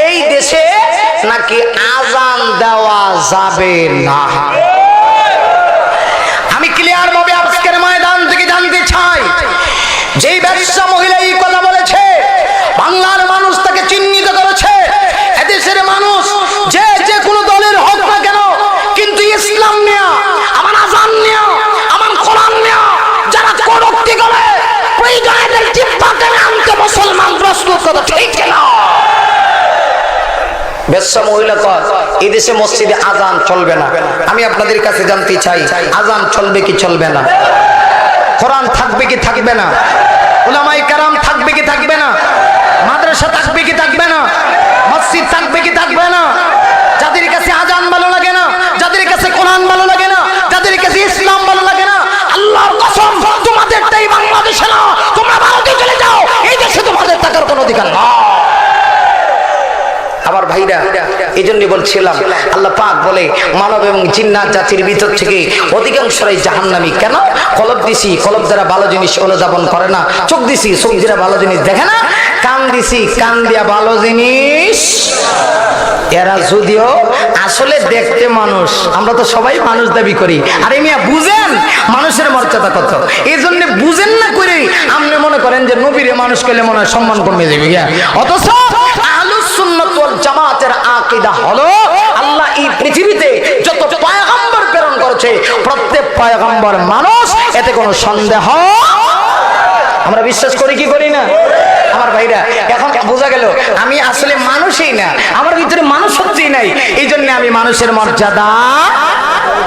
এই দেশে নাকি আজান দেওয়া যাবে না। আমি ক্লিয়ার ভাবে আজকের ময়দান থেকে জানতে চাই, যেই ব্যবসা মহিলা এই কথা বলেছে বাংলার মানুষ তাকে চিহ্নিত করেছে। এদেশের মানুষ যে যে কোনো দলের হোক না কেন, কিন্তু ইসলাম নিয়ে আমার আজান নিয়ে আমার কোরআন নিয়ে যারা কটূক্তি করে প্রয়োজনে জিহ্বাকে আনতে মুসলমান প্রস্তুত কথা ঠিক না। বেশ্যা মহিলা কয় এই দেশে মসজিদে আজান চলবে না। আমি আপনাদের কাছে জানতে চাই আজান চলবে কি চলবে না? কোরআন থাকবে কি থাকবে না? উলামায়ে কেরাম থাকবে কি থাকবে না? মাদ্রাসা থাকবে কি থাকবে না? মসজিদ থাকবে কি থাকবে না? যাদের কাছে আজান ভালো লাগে না, যাদের কাছে কোরআন ভালো লাগে না, যাদের কাছে ইসলাম ভালো লাগে না, আল্লাহর কসম তোমাদেরটাই বাংলাদেশে না, তোমরা ভারতে চলে যাও, এই দেশে তোমাদের থাকার কোনো অধিকার নেই। আমার ভাইরা এই জন্য বলছিলাম আল্লাহ পাক বলে মানব এবং জিন্নাত জাতির ভিতর থেকে অধিকাংশরাই জাহান্নামী। কেন? কলব দিছি, কলব দ্বারা ভালো জিনিস অনুধাবন করে না। চোখ দিছি, চোখ দ্বারা ভালো জিনিস দেখে না। কান দিছি, কান দিয়া ভালো জিনিস। এরা যদিও আসলে দেখতে মানুষ, আমরা তো সবাই মানুষ দাবি করি। আরে মিয়া বুঝেন মানুষের মর্যাদা কত, এই জন্য বুঝেন না করে আপনি মনে করেন যে নবীরে মানুষ করলে মনে হয় সম্মান কমে যাবে। অথচ আহলুস সুন্নাত ওয়াল জামাতের আকীদা হলো আল্লাহ এই পৃথিবীতে যত পয়গম্বর প্রেরণ করেছে প্রত্যেক পয়গম্বর মানুষ, এতে কোনো সন্দেহ। আমরা বিশ্বাস করি কি করি না? আমার ভাইরা এখন বোঝা গেল আমি আসলে মানুষই না, আমার ভিতরে মানুষ সত্যিই নাই, এই জন্য আমি মানুষের মর্যাদা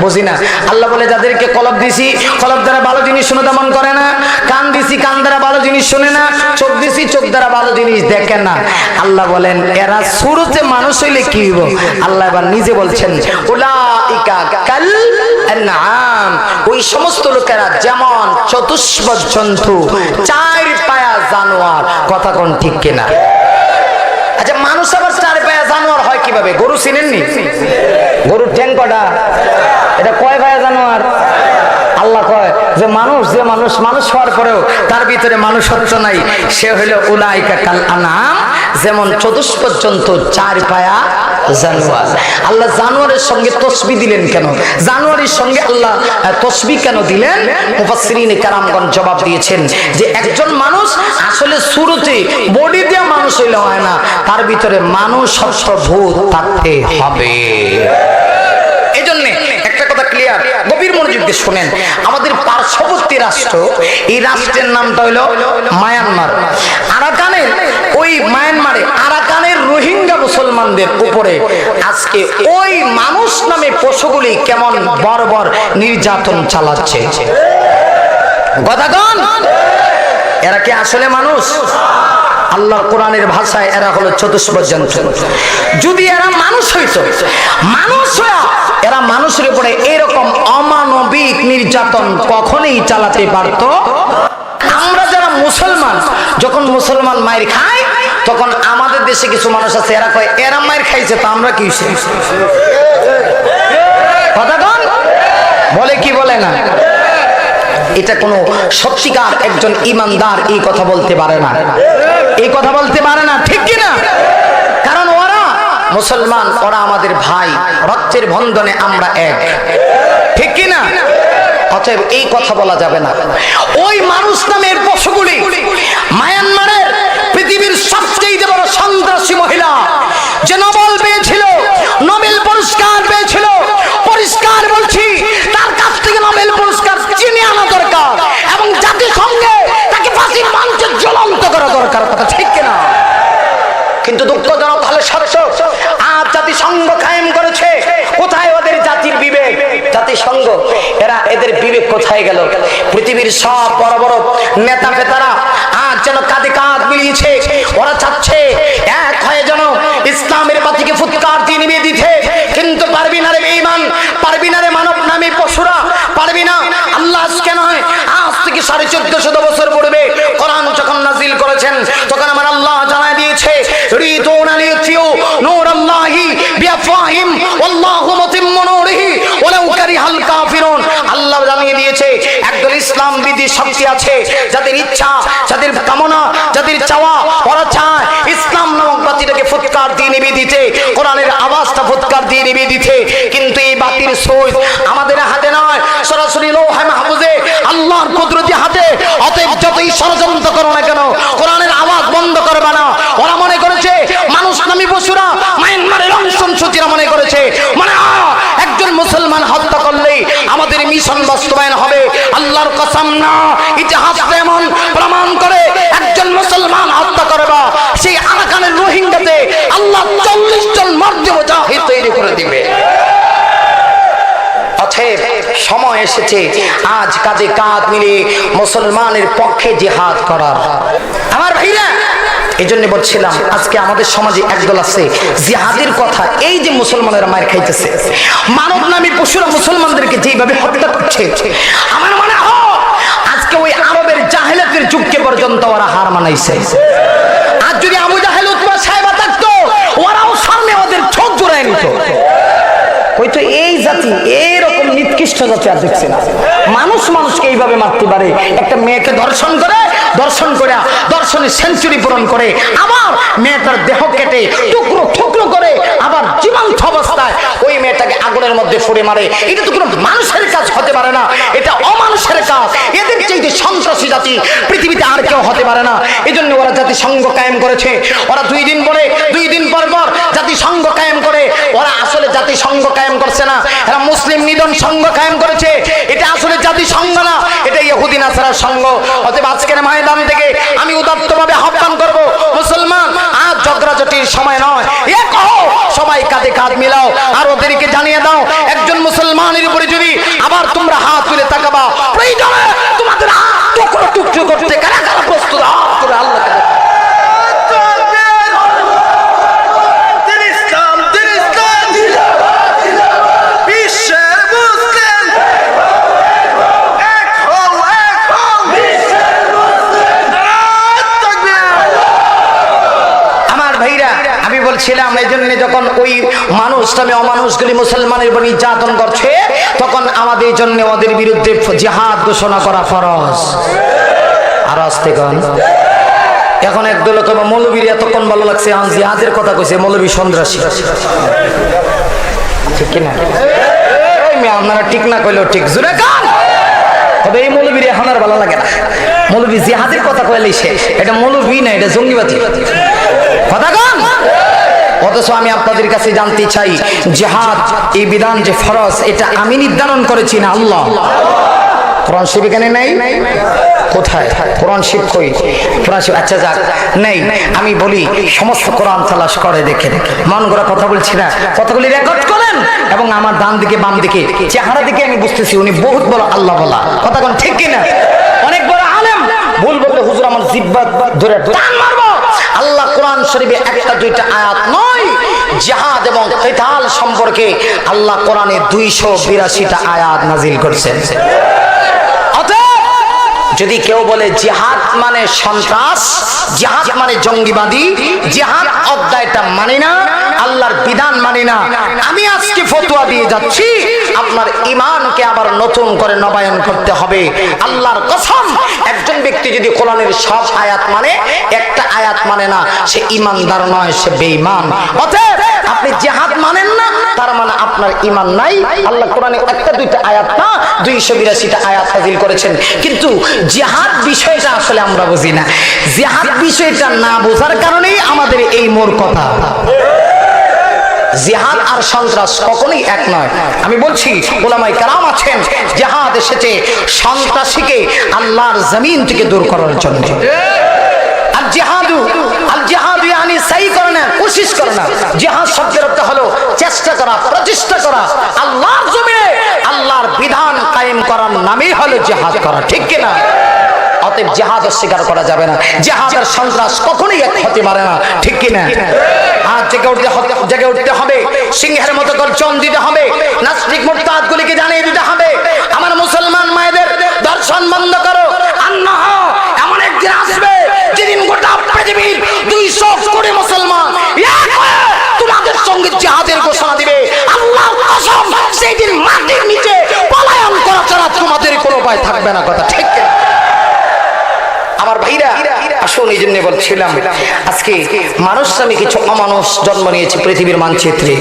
বুঝি না। আল্লাহ বলে যাদেরকে কলব দিছি, কলব দ্বারা ভালো জিনিস শুনে তেমন করে না। কান দিছি, কান দ্বারা ভালো জিনিস শুনে না। চোখ দিছি, চোখ দ্বারা ভালো জিনিস দেখে না। আল্লাহ বলেন এরা শুরুতে মানুষ হইলে কি হইব? আল্লাহ এবার নিজে বলছেন উলাইকা কাল আনআম, ওই সমস্ত লোকেরা যেমন চতুষ্পদ জন্তু, চার পায়া জানোয়ার। কথা কোন ঠিক কিনা? আচ্ছা মানুষ আবার চার পায়া জানোয়ার হয় কিভাবে? গরু চিনেননি? গরুর ঠ্যাং কটা? এটা কয় পায়া জানোয়ার? আল্লাহ কয় যে মানুষ, যে মানুষ মানুষ হওয়ার পরেও তার ভিতরে মানুষত্ব নাই, সে হইল উলাইকা কাল আনআম, যেমন চতুষ্পদ জন্তু, চার পায়া জানোয়ার। আল্লাহ জানোয়ারের সঙ্গে তসবিহ দিলেন কেন? জানোয়ারের সঙ্গে আল্লাহ তসবিহ কেন দিলেন? মুফাসসিরিনে কেরামগণ জবাব দিয়েছেন যে একজন মানুষ আসলে শুরুতে বডি দিয়ে মানুষ হইলে হয় না, তার ভিতরে মানুষত্ব ভূত থাকতে হবে। এই জন্য একটা কথা ক্লিয়ার, গভীর মনোযোগ দিয়ে শুনেন। আমাদের পার্শ্ববর্তী রাষ্ট্র, এই রাষ্ট্রের নামটা হলো মায়ানমার। আরাকানের, ওই মায়ানমারে আরাকানের রোহিঙ্গা মুসলমানদের উপরে আজকে ওই মানুষ নামে পশুগুলি কেমন বর্বর নির্যাতন চালাচ্ছে। কথাগণ, এরা কি আসলে মানুষ? আল্লাহর কোরআনের ভাষায় এরা হলো চতুষ্পদ জন্তু। যদি এরা মানুষ হইতো, মানুষ হইয়া এরা মানুষের উপরে এরকম অমানবিক নির্যাতন কখনোই চালাতে পারত। আমরা যারা মুসলমান, যখন মুসলমান মায়ের খাই, তখন আমাদের দেশে কিছু মানুষ আছে এরা কয় এরা মায়ের খাইছে তা আমরা কি কথা কন বলে, কি বলে না? এটা কোনো সত্যিকার একজন ইমানদার এই কথা বলতে পারে না, এই কথা বলতে পারে না, ঠিক কিনা? কারণ ওরা মুসলমান, ওরা আমাদের ভাই, রক্তের বন্ধনে আমরা এক, ঠিক কিনা? অতএব এই কথা বলা যাবে না। ওই মানুষ নামের পশুগুলি মায়ানমারের পৃথিবীর সবচেয়ে বড় সন্ত্রাসী মহিলা, যে নোবেল পেয়েছিল, নোবেল পুরস্কার পেয়েছিল, পরিষ্কার বলছি তার কাছ থেকে নোবেল পুরস্কার চিনে আনা দরকার এবং জাতিসংঘে তাকে ফাঁসির মঞ্চে জ্বলন্ত করা দরকার, কথা ঠিক কিনা? কিন্তু দুঃখজনক হলে সত্য, আজ জাতিসংঘ কায়েম করেছে, কোথায় ওদের জাতির বিবেক? জাতিসংঘ এরা, এদের বিবেক কোথায় গেল? পৃথিবীর সব বড় বড় নেতা ফেতারা আজ যেন কাঁধে কাঁধ মিলিয়েছে, ওরা চাচ্ছে এক হয়ে যেন ইসলামের বাতিকে ফুৎকার দিয়ে নিভিয়ে দিতে, কিন্তু পারবি না রে বেঈমান, পারবি না রে মানব নামী পশুরা, পারবি না। আল্লাহ আজকে নয়, আজ থেকে 1450 বছর পূর্বে কোরআন যখন নাজিল করেছেন, তখন আমার আল্লাহ জানায় দিয়েছে রিদুনা লিয়াতিউ নূরাল্লাহি বিআফওয়াহিম ওয়াল্লাহু মুতিম্মু নূরিহি ওয়ালাউ কারিহাল কাফিরুন। আল্লাহ জানিয়ে দিয়েছে একদল ইসলাম বিধি শক্তি আছে, যাদের ইচ্ছা, যাদের কামনা, যাদের চাওয়া, ওরা চায় ইসলাম নামক বাতিটাকে ফুৎকার দিয়ে নিভিয়ে দিতে, কোরআনের আওয়াজটা ফুৎকার দিয়ে নিভিয়ে দিতে। কিন্তু এই বাতির সুইচ আমাদের হাতে নয়, সরাসরি লৌহে মাহফুজে আল্লাহর কুদরতি হাতে। অতএব যতই ষড়যন্ত্র করো না কেন, কোরআনের আওয়াজ বন্ধ করবে না। ওরা মনে করেছে মানুষ নামী পশুরা, মায়ানমারের অনশন সূচিরা মনে করেছে মানে একজন মুসলমান হত্যা করলেই আমাদের মিশন বাস্তবায়ন হবে। আল্লাহর কসম না, ইতিহাস এমন প্রমাণ করে একজন মুসলমান হত্যা করবা, সেই আরাকানের রোহিঙ্গাতে আল্লাহ 40 জন মর্দে মুজাহিদ তৈরি করে দিবে। সময় এসেছে আজ কাঁধে কাঁধ মিলিয়ে মুসলমানের পক্ষে জিহাদ করার। আমার ভাইরা, এই জন্য বলছিলাম আজকে আমাদের সমাজে একদল আছে জিহাদের কথা, এই যে মুসলমানেরা মার খাইতেছে, মানব নামী পশুরা মুসলমানদেরকে যেভাবে হত্যা করছে, আমার মনে হয় আজকে ওই আরবের জাহেলিয়াতের যুগকে পর্যন্ত ওরা হার মানাইছে। আজ যদি আবু জাহেল উতবা সাহেবা থাকতো, ওরাও সামনে ওদের চোখ জোড়ায় নিত। ওই তো এই জাতি এরকম নিকৃষ্ট জাতি আর দেখছে না। মানুষকে এইভাবে মারতে পারে। একটা মেয়েকে দর্শন করে দর্শনের সেঞ্চুরি পূরণ করে আবার মেয়েটার দেহ কেটে টুকরো করে আবার জীবন্ত অবস্থায় ওই মেয়েটাকে আগুনের মধ্যে ছুড়ে মারে। এটা তো কোনো মানুষের কাজ হতে পারে না, এটা অমানুষের কাজ। এদের চাইতে সন্ত্রাসী জাতি পৃথিবীতে আর কেউ হতে পারে না। এই জন্য ওরা জাতিসংঘ কায়েম করেছে। ওরা 2 দিন পর জাতিসংঘ কায়েম করে। ওরা আসলে জাতিসংঘ কায়েম করছে না, এরা মুসলিম নিধন সংঘ কায়েম করেছে। এটা আসলে জাতিসংঘ না, এটা ইহুদি নাসারার সংঘ। অতএব আজকের ময়দান থেকে আমি উদাত্তভাবে আহ্বান করব, মুসলমান আজ ঝগড়াঝাটির সময় নয়। সবাই কাঁধে কাঁধ মিলাও আর ওদেরকে জানিয়ে দাও, একজন মুসলমানের উপরে যদি আবার তোমরা হাত তুলে তাকাবা, প্রয়োজনে তোমাদের হাত টুকরো করতে কারা প্রস্তুত? হাত তুলে আল্লাহকে ছিলাম। এই জন্য যখন ওই অমানুষগুলি মুসলমানের উপর নির্যাতন করছে, তখন আমাদের জন্য ওদের বিরুদ্ধে জিহাদ ঘোষণা করা ফরজ। আর আসতে কন এখন একদল মৌলবীর এতক্ষণ ভালো লাগছে জিহাদের কথা কইছে, মৌলবী সন্ত্রাসী। ঠিক কিনা? আপনারা ঠিক না কইলেও ঠিক, জুড়ে কান। তবে এই মৌলবীর এখন আর ভালো লাগে না। মৌলবী জিহাদের কথা কইলেই সে, এটা মৌলবী না, এটা জঙ্গিবাদী কথা কন। অথচ আমি আপনাদের কাছে জানতে চাই, জিহাদ এই বিধান যে ফরজ, এটা আমি নির্ধারণ করেছি না আল্লাহ। কোরআন শরীফ এখানে নেই? কোথায় কোরআন শরীফ? কই কোরআন শরীফ? আচ্ছা যাক, নেই। আমি বলি সমস্ত কোরআন তালাশ করে দেখে মন গড়া কথা বলছি না, কথাগুলি রেকর্ড করেন এবং আমার ডান দিকে বাম দিকে চেহারা দিকে আমি বুঝতেছি উনি বহুত বড় আল্লাহ বলা কথা কোন, ঠিক কিনা? অনেক বড় আলেম। ভুল বললে হুজুর আমার জিহ্বা ধরে টান মারবো। আল্লাহ কোরআন শরীফে একটা দুইটা আয়াত নয়, জিহাদ এবং কিতাল সম্পর্কে আল্লাহ কোরআনে 282টা আয়াত নাজিল করেছেন। যদি কেউ বলে জিহাদ মানে সন্ত্রাস, জিহাদ মানে জঙ্গিবাদী, জিহাদ অধ্যায়টা মানি না, আল্লাহর বিধান মানি না, আমি আজকে ফতোয়া দিয়ে যাচ্ছি, আপনার ঈমানকে আবার নতুন করে নবায়ন করতে হবে। আল্লাহর কসম, একজন ব্যক্তি যদি কোরআনের সব আয়াত মানে, একটা আয়াত মানে না, সে ঈমানদার নয়, সে বেঈমান। অতএব আপনি জিহাদ মানেন না, তার মানে আপনার ঈমান নাই। আল্লাহ কোরআনে একটা দুইটা আয়াত না, 282টা আয়াত নাযিল করেছেন। কিন্তু জিহাদ বিষয়টা আসলে আমরা বুঝি না। জিহাদ বিষয়টা না বোঝার কারণেই আমাদের এই মোর কথা। জিহাদ আর সন্ত্রাস কখনোই এক নয়। আমি বলছি উলামায়ে কেরাম আছেন, জিহাদ এসেছে সন্ত্রাসীকে আল্লাহর জমিন থেকে দূর করার জন্য। আর জিহাদু ইয়ানি সহি করে না, কোশিশ করে না। জিহাদ শব্দের অর্থ হলো চেষ্টা করা, প্রচেষ্টা করা। আল্লাহর জমিনে আল্লাহর বিধান কায়েম করার নামই হলো জিহাদ করা, ঠিক কিনা? অতএব জিহাদ অস্বীকার করা যাবে না। জিহাদ আর সন্ত্রাস কখনোই এক হতে পারে না, ঠিক কিনা? আজ জেগে উঠতে হবে, সিংহের মতো গর্জন দিতে হবে, নাস্তিক মুরতাদ গুলিকে জানিয়ে দিতে হবে, আমার মুসলমান মায়েদের দর্শন বন্ধ করো। আল্লাহ এমন একদিন আসবে যেদিন গোটা পৃথিবীর 200 কোটি মুসলমান এক হয়ে তোমাদের সঙ্গে জিহাদের ঘোষণা দিবে। আল্লাহর কসম, সেই দিন মাটির নিচে পলায়ন করা ছাড়া তোমাদের কোনো উপায় থাকবে না, কথা ঠিক কিনা? আমার ভাইরা আসুন, এই জন্য বলছিলাম আজকে মানুষ আমি কিছু অমানুষ জন্ম নিয়েছি পৃথিবীর মানচিত্রে।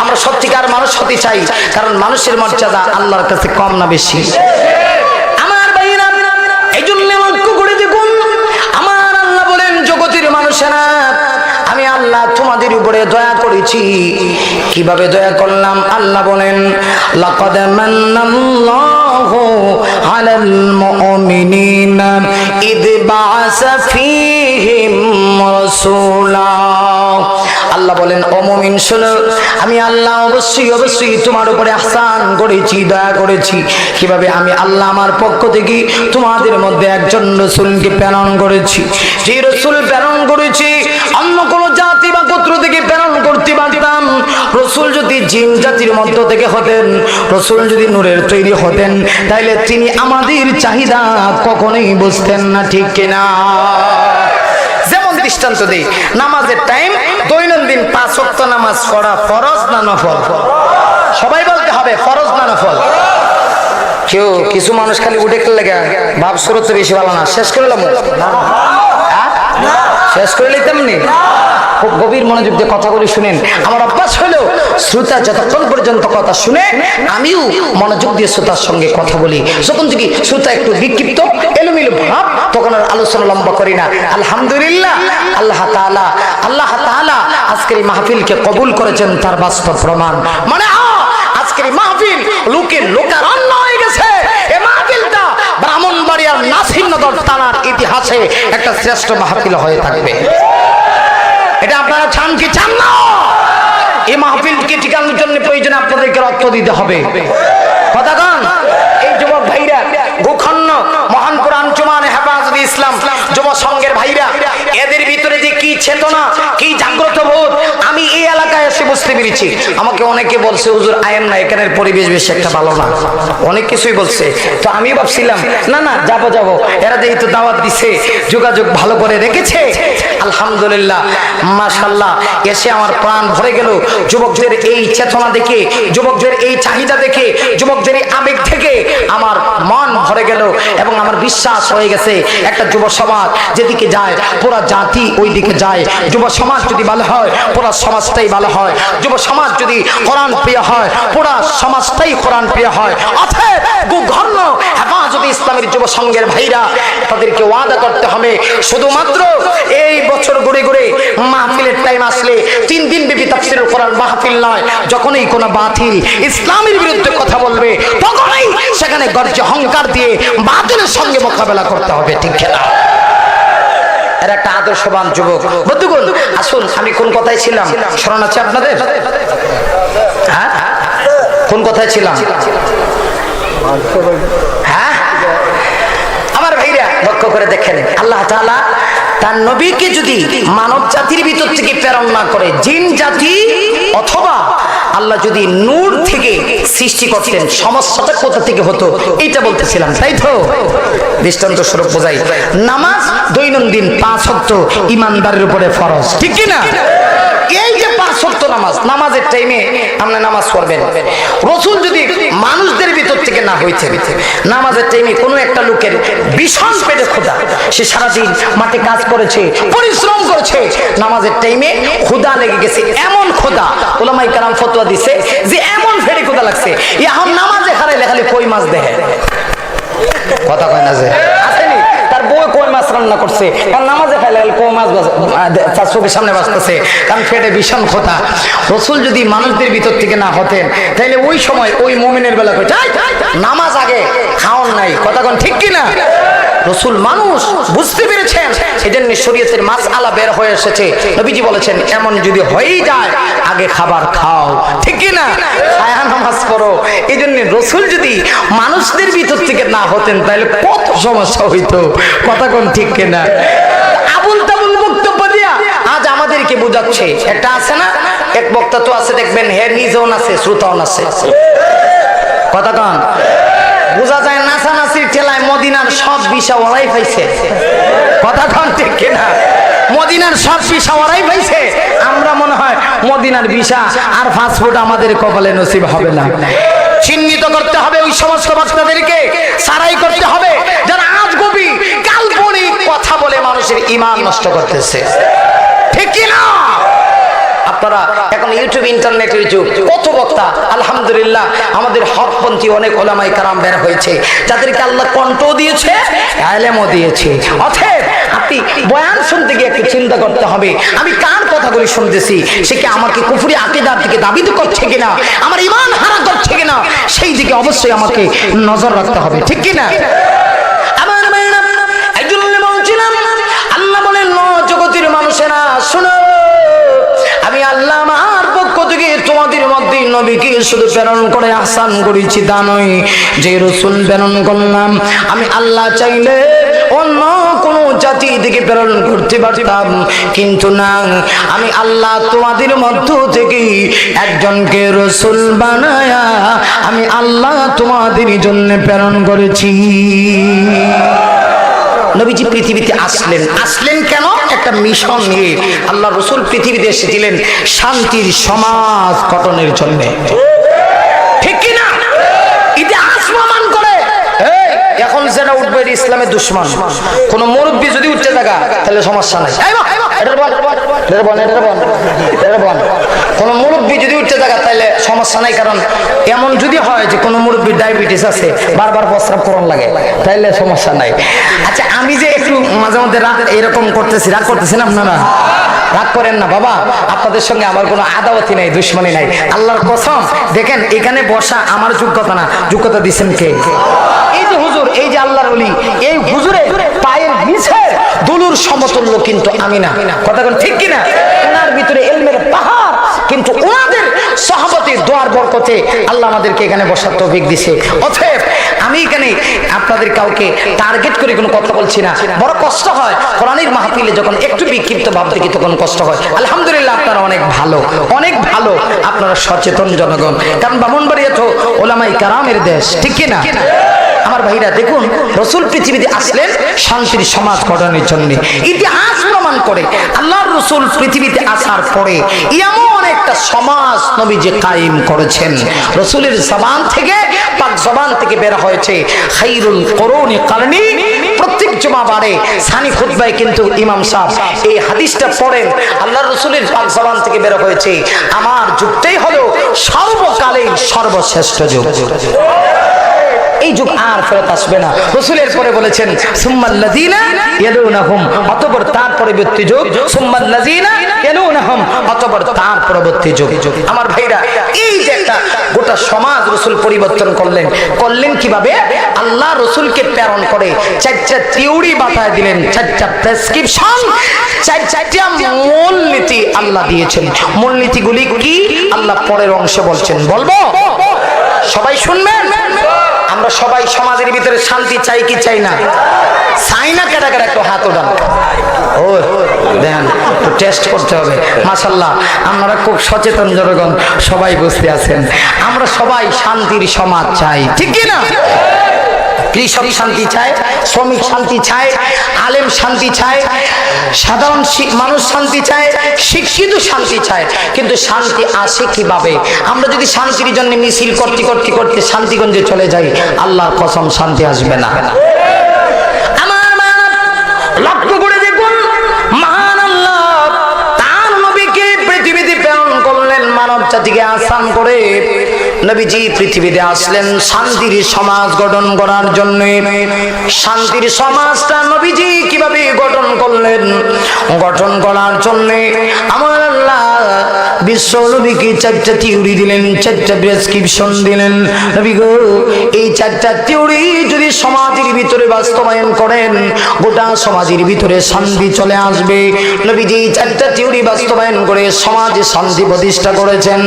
আমরা সত্যিকার মানুষ হতে চাই, কারণ মানুষের মর্যাদা আল্লাহর কাছে কম না বেশি? আমার ভাইরা এই জন্য লক্ষ্য করে দেখুন, আমার আল্লাহ বলেন জগতের মানুষেরা আমি আল্লাহ তোমাদের উপরে দয়া করেছি। কিভাবে দয়া করলাম? আল্লাহ বলেন লাকাদ মান্নাল্লাহু আলাল মুমিনিনা ইদ বাআসা ফীহিম রাসূলা। আল্লাহ বলেন ও মুমিন শোনো, আমি আল্লাহ অবশ্যই তোমার উপরে ইহসান করেছি, দয়া করেছি। কিভাবে? আমি আল্লাহ আমার পক্ষ থেকে তোমাদের মধ্যে একজন রাসূলকে প্রেরণ করেছি। যে রাসূল প্রেরণ করেছি অন্য কোন জাতি বা গোত্র থেকে প্রেরণ করতে পারতাম। রাসূল যদি জিন জাতির মধ্য থেকে হতেন, রাসূল যদি নূরের তৈরি হতেন, তাইলে তিনি আমাদের চাহিদা কখনোই বুঝতেন না, ঠিক কিনা? যেমন দৃষ্টান্ত দেই, নামাজের টাইম দৈনন্দিন 5 ওয়াক্ত নামাজ পড়া ফরজ না নফল? সবাই বলতে হবে ফরজ না নফল। কেউ কিছু মানুষ খালি উঠে লেগে ভাব শুরু তো বেশি ভালো না, শেষ করে লাম শেষ করে নিতাম নি। খুব গভীর মনোযোগ দিয়ে কথাগুলি শুনেন। আমার অভ্যাস হলো শ্রোতা যতক্ষণ পর্যন্ত কথা শুনে আমিও মনোযোগ দিয়ে শ্রোতার সঙ্গে কথা বলি। যখন থেকে শ্রোতা একটু বিক্ষিপ্ত এলোমেলো ভাব তখন আর আলোচনা লম্বা করি না। আলহামদুলিল্লাহ, আল্লাহ তাআলা আজকের এই মাহফিলকে কবুল করেছেন, তার বাস্তব প্রমাণ। মানে আজকের এই মাহফিল লোকারণ্য হয়ে গেছে। এই মাহফিলটা ব্রাহ্মণবাড়িয়ার নাসিরনগর থানার ইতিহাসে একটা শ্রেষ্ঠ মাহফিল হয়ে থাকবে। এটা আপনারা চান কি চান না? এই মাহফিলকে টিকানোর জন্য প্রয়োজন আপনাদেরকে রক্ত দিতে হবে। কথা কান এই যুবক ভাইরা, ভূখণ্ড মহান কোরআন জুমানে হেফাজতে ইসলাম যুব সংঘের ভাইরা, এদের ভিতরে যে কি চেতনা, কি জাগ্রত বোধ আমি এই এলাকায় এসে বুঝতে পেরেছি। আমাকে অনেকে বলছে হুজুর আয়েন না, এখানের পরিবেশ বেশি একটা ভালো না, অনেক কিছুই বলছে। তো আমি ভাবছিলাম না যাবো, এরা যেহেতু দাওয়াত দিছে, যোগাযোগ ভালো করে রেখেছে, আলহামদুলিল্লাহ মাশাআল্লাহ। এসে আমার প্রাণ ভরে গেল যুবকদের এই চেতনা দেখে, যুবকদের এই চাহিদা দেখে, যুবকদের এই আবেগ থেকে আমার মন ভরে গেল এবং আমার বিশ্বাস হয়ে গেছে একটা যুব সমাজ যেদিকে যায় পুরা জাতি ওই দিকে যায়। যুব সমাজ যদি ভালো হয় পুরা সমাজটাই ভালো হয়। যুব সমাজ যদি কোরআন প্রিয় হয় পুরা সমাজটাই কোরআন প্রিয় হয়। অতএব ভূখণ্ড হেফাজতে ইসলামের যুব সংঘের ভাইরা, তাদেরকে ওয়াদা করতে হবে শুধুমাত্র এই বছর ঘুরে ঘুরে মাহফিলের টাইম আসলে 3 দিন ব্যাপী তাফসীরুল কোরআন মাহফিল নয়, যখনই কোনো বাতিল ইসলামের বিরুদ্ধে কথা বলবে তখনই সেখানে গর্জে অহংকার দিয়ে বাতিলের সঙ্গে মোকাবেলা করতে হবে, ঠিক না? এর একটা আদর্শবান যুবক। বন্ধুগণ আসুন, আমি কোন কথায় ছিলাম স্মরণ আছে আপনাদের? হ্যাঁ, কোন কথায় ছিলাম? হ্যাঁ আমার ভাইরা লক্ষ্য করে দেখেন, আল্লাহ তাআলা তার নবীকে যদি মানব জাতির ভিতর থেকে প্রেরণ না করে জিন জাতি অথবা আল্লাহ যদি নূর থেকে সৃষ্টি করতেন, সমস্যাটা কোথা থেকে হতো এইটা বলতেছিলাম, তাই তো? দৃষ্টান্ত স্বরূপ বোঝাই, নামাজ দৈনন্দিন 5 ওয়াক্ত ইমানদারের উপরে ফরজ, ঠিক কি না? এই যে 5 ওয়াক্ত নামাজের টাইমে আপনি নামাজ পড়বেন। রাসূল যদি মানুষদের ভিতর থেকে না হইতে নামাজের টাইমে কোনো একটা লোকের ভীষণ পেটে ক্ষুধা, সে সারাদিন মাঠে কাজ করেছে, পরিশ্রম করেছে, নামাজের টাইমে ক্ষুধা লেগে গেছে, এমন ক্ষুধা উলামায়ে কেরাম ফতোয়া দিছে যে এমন ফেরে ক্ষুধা লাগছে এখন নামাজে হারাইলে খালি কই মাছ দেখে। কথা কয় না যে আসেনি তার বউ কই মাছ রান্না করছে, কারণ নামাজে খাইলে কই মাছ তার চোখের সামনে বাজতেছে, কারণ পেটে ভীষণ ক্ষুধা। রাসূল যদি মানুষদের ভিতর থেকে না হতেন তাহলে ওই সময় ওই মুমিনের বেলা কই নামাজ আগে খাওয়ার নাই। কথা কোন ঠিক কি না? রাসূল মানুষ বুঝতে পেরেছেন, সেজন্য শরীয়তের মাসআলা বের হয়ে এসেছে। নবীজি বলেছেন এমন যদি হয়েই যায় আগে খাবার খাও, ঠিক কি না? ছায়া নামাজ পড়ো। এইজন্য রাসূল যদি মানুষদের ভিতর থেকে না হতেন তাহলে কত সমস্যা হইতো। কথা কোন ঠিক কি না? আবুল তাবুল বক্তব্য দিয়া আজ আমাদেরকে বোঝাচ্ছে। একটা আছে না, এক বক্তা তো আছে দেখবেন হে নিজেও নাচে শ্রোতাও নাচে। কথা কোন বোঝা যায় নাচানাচির ঠেলায় মদিনার সব ভিসা ওরাই পাইছে। কথা কোন ঠিক কিনা? মদিনার সব ভিসা ওরাই পাইছে। আমরা মনে হয় মদিনার ভিসা আর পাসপোর্ট আমাদের কপালে নসিব হবে না। চিহ্নিত করতে হবে ওই সমস্ত বক্তাদেরকে, সারাই করতে হবে যারা আজগুবি কাল্পনিক কথা বলে মানুষের ঈমান নষ্ট করতেছে, ঠিক কিনা? আপনারা এখন ইউটিউব ইন্টারনেটের যুগ, কত বক্তা আলহামদুলিল্লাহ আমাদের হকপন্থী অনেক ওলামায়ে কেরাম বের হয়েছে, যাদেরকে আল্লাহ কণ্ঠ দিয়েছে, ইলমও দিয়েছে। অতএব আপনি বয়ান শুনতে গিয়ে একটু চিন্তা করতে হবে আমি কার কথাগুলি শুনতেছি, সে কি আমাকে কুফরি আকীদার দিকে দাবিত করছে কিনা, আমার ঈমান হারা করছে কিনা, সেই দিকে অবশ্যই আমাকে নজর রাখতে হবে, ঠিক কিনা? আমার ভাইরা একজন বলছিলাম, আল্লাহ বলেন জগতের মানুষেরা শোনো, আমি আল্লাহ আমার পক্ষ থেকে তোমাদের মধ্যে নবীকে শুধু প্রেরণ করে আহসান করেছি তা নয়, যে রাসূল প্রেরণ করলাম আমি আল্লাহ চাইলে অন্য কোন জাতি থেকে প্রেরণ করতে পারতাম, কিন্তু না, আমি আল্লাহ তোমাদের মধ্য থেকে একজনকে রাসূল বানায়া আমি আল্লাহ তোমাদের জন্য প্রেরণ করেছি। নবীজি পৃথিবীতে আসলেন কেন? একটা মিশন নিয়ে। আল্লাহ রাসূল পৃথিবীতে এসেছিলেন শান্তির সমাজ গঠনের জন্য, ঠিক কি না? ইতিহাস প্রমাণ করে। এখন যেটা উঠবে ইসলামের দুশ্মন। কোন মুরব্বী যদি উঠতে থাকা তাহলে সমস্যা নাই। কোন মুরব্বী যদি উঠতে থাকা তাহলে সমস্যা নাই, কারণ এমন যদি হয় যে কোন মুরব্বীর ডায়াবেটিস আছে, বারবার প্রস্রাব করন লাগে, তাইলে সমস্যা নাই। আচ্ছা, আমি যে একটু মাঝে মধ্যে রাগ এরকম করতেছি, রাগ করতেছেন আপনারা? রাগ করেন না বাবা, আপনাদের সঙ্গে আমার কোনো আদাওয়াতি নাই, দুশ্মনী নাই। আল্লাহর কসম, দেখেন এখানে বসা আমার যোগ্যতা না, যোগ্যতা দিচ্ছেন কে? এই যে হুজুর, এই যে আল্লাহর ওলি, এই হুজুরে পায়ের নিচে দুলুর সমতুল্য কিন্তু আমি না। কথা কোন ঠিক কিনা? ওনার ভিতরে ইলমের পাহাড়, কিন্তু ওনাদের সাহাবাতের দোয়ার বরকতে আল্লাহ আমাদেরকে এখানে বসার তৌফিক দিয়েছে। অতএব আমি এখানে আপনাদের কাউকে টার্গেট করে কোনো কথা বলছি না। বড় কষ্ট হয় কোরআনের মাহফিলে যখন একটু বিক্ষিপ্ত ভাব দেখি, তখন কষ্ট হয়। আলহামদুলিল্লাহ, আপনারা অনেক ভালো, অনেক ভালো, আপনারা সচেতন জনগণ। কারণ ব্রাহ্মণবাড়িয়া তো ওলামায়ে কেরামের দেশ, ঠিক কিনা? আমার ভাইরা দেখুন, রাসূল পৃথিবীতে আসলেন শান্তির সমাজ গঠনের জন্য। ইতিহাস প্রমাণ করে আল্লাহর রাসূল পৃথিবীতে আসার পরে এমন একটা সমাজ নবীজি কায়েম করেছেন। রাসূলের জবান থেকে, পাক জবান থেকে বের হয়েছে খায়রুল কুরুনি কারনি। প্রত্যেক জুমাবারে সানি খুতবায় কিন্তু ইমাম সাহেব এই হাদিসটা পড়েন, আল্লাহর রাসূলের পাক জবান থেকে বের হয়েছে আমার যুগটাই হলো সর্বকালের সর্বশ্রেষ্ঠ যুগ। এই যুগ আর ফেরত আসবে না। রাসূলের পরে বলেছেন সুম্মাল্লাযিনা ইয়ালুনাহুম, অতঃপর তার পরবর্তী যুগ, সুম্মাল্লাযিনা ইয়ালুনাহুম, অতঃপর তার পরবর্তী যুগ। আমার ভাইরা, এই যে একটা গোটা সমাজ রাসূল পরিবর্তন করলেন কিভাবে? আল্লাহ রাসূলকে প্রেরণ করে চারটা থিওরি বাতায় দিলেন, চারটা প্রেসক্রিপশন, চারটা মূলনীতি আল্লাহ দিয়েছেন। মূলনীতিগুলি কি আল্লাহ পরের অংশে বলছেন, বলবো? সবাই শুনবেন। আমরা সবাই সমাজের ভিতরে শান্তি চাই কি চাই না? চাই না? কেডা কেডা একটু হাত ওঠান। ও দেখেন, একটু টেস্ট করতে হবে। মাশাআল্লাহ, আপনারা খুব সচেতন জনগণ, সবাই বুঝতে আছেন। আমরা সবাই শান্তির সমাজ চাই, ঠিক কি না? কৃষক শান্তি চায়, শ্রমিক শান্তি চায়, আলেম শান্তি চায়, সাধারণ মানুষ শান্তি চায়, শিক্ষিত শান্তি চায়। কিন্তু শান্তি আসে কিভাবে? আমরা যদি শান্তির জন্য মিছিল করতে করতে করতে শান্তিগঞ্জে চলে যাই, আল্লাহর কসম শান্তি আসবে না। আমার লক্ষ্য করে দেখুন, মহান আল্লাহ তার নবীকে পৃথিবীতে প্রেরণ করলেন মানব জাতিকে আসান করে। নবীজি পৃথিবীতে আসলেন শান্তির সমাজ গঠন করার জন্য। শান্তির সমাজটা নবীজি কিভাবে গঠন করলেন? গঠন করার জন্য আমার আল্লাহ বিশ্ব নবীকে চারটা থিওরি দিলেন, চারটা প্রেসক্রিপশন দিলেন। নবী গো, এই চারটা থিওরি যদি সমাজের ভিতরে বাস্তবায়ন করেন, গোটা সমাজের ভিতরে শান্তি চলে আসবে। নবীজি চারটা থিওরি বাস্তবায়ন করে সমাজে শান্তি প্রতিষ্ঠা করেছেন।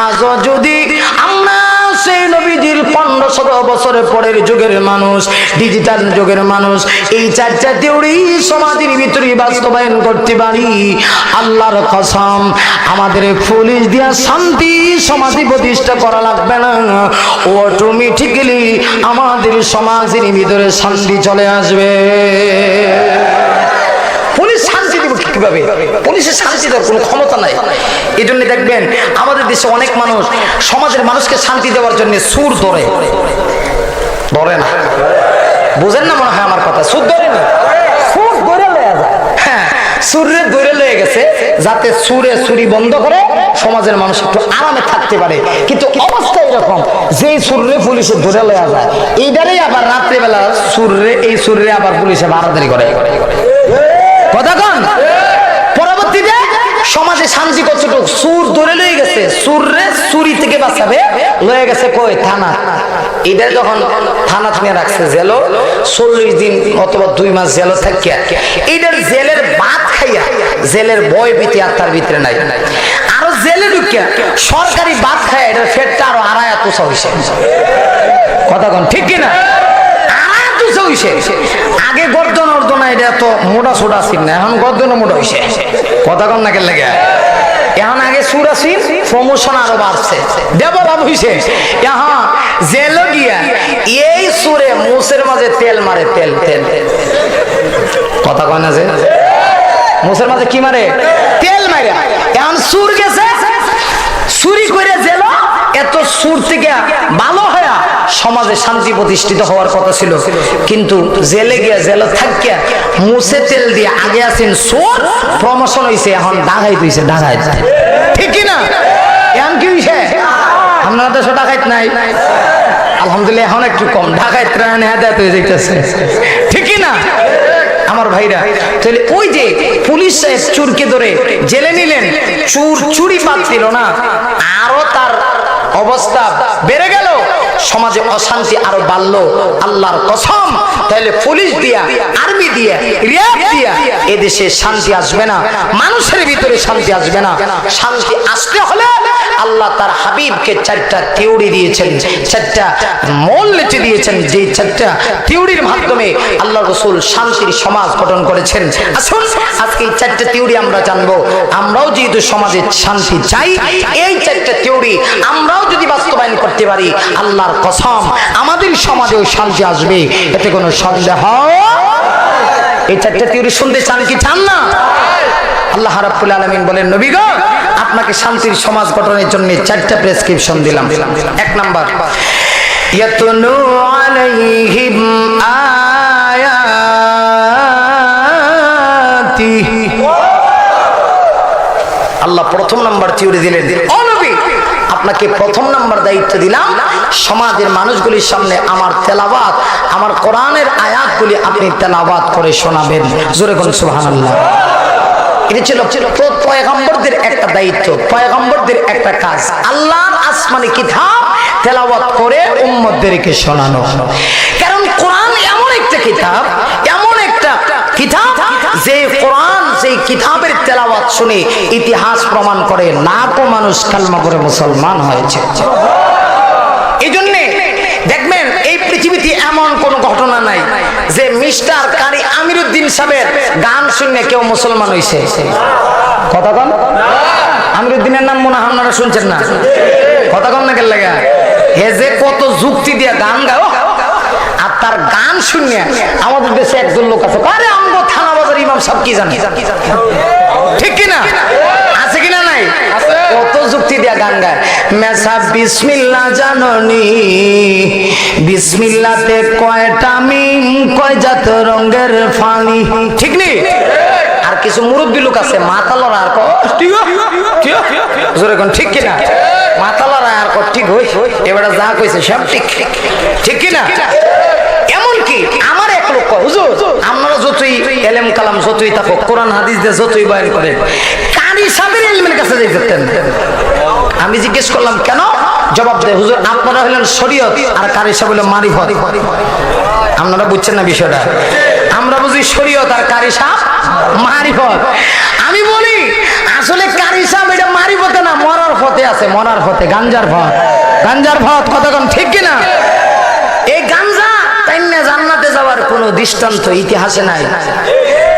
আজও যদি আমরা সেই নবীজির 1500 বছরের পরের যুগের মানুষ, ডিজিটাল যুগের মানুষ, এই চারটা থিওরি সমাজের ভিতরে বাস্তবায়ন করতে পারি, আল্লাহর কসম আমাদের পুলিশ দিয়া শান্তি সমাজে প্রতিষ্ঠা করা লাগবে না। অটোমেটিক্যালি আমাদের সমাজের ভিতরে শান্তি চলে আসবে। পুলিশ শান্তি দিব কিভাবে? পুলিশের শান্তি দেওয়ার কোনো ক্ষমতা নাই। এই জন্য দেখবেন আমাদের দেশে অনেক মানুষ সমাজের মানুষকে শান্তি দেওয়ার জন্য সুর ধরে না। বুঝেন না মনে হয় আমার কথা? সুর ধরে না, সুর ধরে লয়ে যায়। হ্যাঁ, সুরে ধরে লয়ে গেছে যাতে সুরে চুরি বন্ধ করে সমাজের মানুষ একটু আরামে থাকতে পারে। কিন্তু অবস্থা এরকম, যেই সুরে পুলিশে ধরে লয়ে যায়, এইটারেই আবার রাত্রেবেলা সুরে, এই সুরে আবার পুলিশে বাড়াতাড়ি করে। কথা কন? পরবর্তীতে সমাজে শান্তি কতটুকু? সুর ধরে লয়ে গেছে, সুরে চুরি থেকে বাঁচাবে লয়ে গেছে কই? থানা। এটা যখন থানা নিয়ে রাখছে জেলও, 40 দিন অথবা 2 মাস জেলও থাকিয়া, এইটার জেলের ভাত খাইয়া জেলের বয় ভীতি আর তার ভিতরে নাই। আরো জেলে ঢুকিয়া সরকারি ভাত খায়, এটার ফেটটা আরো আড়াই তুষা হইছে। কথা কন ঠিক কিনা? আগে গর্দন অর্দনা এটা তো মোটা সোটা ছিল না, এখন গর্দন মোটা হয়েছে। কথা কন না কে লাগে? এখন আগে সুর আসি, প্রমোশন আরো বাড়ছে, ডেভেলপ হয়েছে। এখন জেল গিয়া এই সুরে মুসের মাঝে তেল মারে, তেল তেল কথা কয় না যে মুসের মাঝে কি মারে? তেল মারে। এখন সুর গেছে, চুরি করে জেল, এত সুর থেকে ভালো হয়ে সমাজে শান্তি প্রতিষ্ঠিত হওয়ার কথা ছিল, কিন্তু জেলে গিয়া জেলে থাকিয়া মুছে তেল দিয়ে আগে আছেন সুর, প্রমোশন হয়েছে, এখন ডাকাইত হয়েছে, ডাকাইত। ঠিক কিনা? এখন কি হয়েছে? আপনারা দেশে ডাকাইত নাই, আলহামদুলিল্লাহ এখন একটু কম, ডাকাইত ত্রাণ হেদায়েত হয়ে যাইতেছে। ঠিক কিনা আমার ভাইরা? তাহলে ওই যে পুলিশ সাহেব চোরকে ধরে জেলে নিলেন, চোর চুরি বাদ দিল না, আরো তার অবস্থা বেড়ে গেল, সমাজে অশান্তি আরো বাড়লো। আল্লাহর কসম, তাহলে পুলিশ দিয়া, আর্মি দিয়া, র্যাব দিয়া এদেশে শান্তি আসবে না, মানুষের ভিতরে শান্তি আসবে না। শান্তি আসতে হলে আল্লাহ তার হাবিবকে 4টা থিওরি দিয়েছেন, 4টা মূলনীতি দিয়েছেন, যে 4টা থিওরির মাধ্যমে আল্লাহ রাসূল শান্তির সমাজ গঠন করেছেন। আসুন আজকে এই 4টা থিওরি আমরা জানবো। আমরাও যেহেতু সমাজে শান্তি চাই, এই 4টা থিওরি আমরাও যদি বাস্তবায়ন করতে পারি, আল্লাহর কসম আমাদের সমাজেও শান্তি আসবে, এতে কোনো সন্দেহ। এই 4টা থিওরি শুনতে চান কি চান না? আল্লাহ রাব্বুল আলামিন বলেন, নবী গো, আপনাকে শান্তির সমাজ গঠনের জন্য 4টা প্রেসক্রিপশন দিলাম। 1 নাম্বার, ইয়াতুলু আলাইহিম আয়াতি। আল্লাহ প্রথম নাম্বার থিওরি দিলেন, ও নবী, আপনাকে প্রথম নাম্বার দায়িত্ব দিলাম, সমাজের মানুষগুলির সামনে আমার তেলাওয়াত, আমার কোরআনের আয়াতগুলি আপনি তেলাওয়াত করে শোনাবেন। জোরে বলুন সুবহানাল্লাহ। এটা ছিল পয়গম্বরদের একটা দায়িত্ব, পয়গম্বরদের একটা কাজ, আল্লাহর আসমানি কিতাব তেলাওয়াত করে উম্মতদেরকে শোনানো। কারণ কোরআন এমন একটা কিতাব, এমন একটা কিতাব, যে কোরআন, সেই কিতাবের তেলাওয়াত শুনে ইতিহাস প্রমাণ করে লাখো মানুষ কালমা পড়ে মুসলমান হয়েছে। এই জন্য দেখবেন এই পৃথিবীতে এমন কোন ঘটনা নাই যে মিস্টার কারি আমিরউদ্দিন সাহেবের গান শুনে কেউ মুসলমান হয়েছে। কথা কন, আমিরউদ্দিনের নাম মনে হয় আপনারা শুনছেন না? কথা কন না, কেন লাগা? হে যে কত যুক্তি দিয়ে গান গাও, আর তার গান শুনে আমাদের দেশে একজন লোক আছে, আরে আমগো থানা বাজার ইমাম সাহেব কি জানে? ঠিক কিনা? আছে কিনা? নাই? কত যুক্তি দিয়া গান গায়। মেসা বিসমিল্লাহ জাননি, বিসমিল্লাতে কয়টা মিম, কয় জাত রঙের ফানি। ঠিক নেই? আর কিছু মুরব্বী লোক আছে মাথা লড়া আর জোরে কোন, ঠিক কিনা? মাথা লড়া আর ঠিক হই, এবারে যা কইছে সব ঠিক, ঠিক কিনা? এমনকি আমার এক লোক, হুজুর আপনারা যতই এলেম কালাম যতই থাকুক, কোরআন হাদিস দিয়ে যতই বয়ান করেন, কারি সাহেবের ইলমের কাছে যাইতেন। আমি জিজ্ঞেস করলাম কেন? জবাব দেয়, হুজুর আপনারা হলেন শরীয়ত আর কারি সাহেব হলেন মারিফত। আপনারা বুঝছেন না বিষয়টা? আমরা বুঝি শরীয়ত আর কারি সাহেব মারিফত। আমি বলি আসলে কারি সাহেব এটা মারিফতে না, মরার পথে আছে, মরার পথে, গাঞ্জার পথ, গাঞ্জার পথ। কতক্ষণ ঠিক কিনা? এই গাঞ্জা তাইন্না জান্নাতে যাওয়ার কোনো দৃষ্টান্ত ইতিহাসে নাই।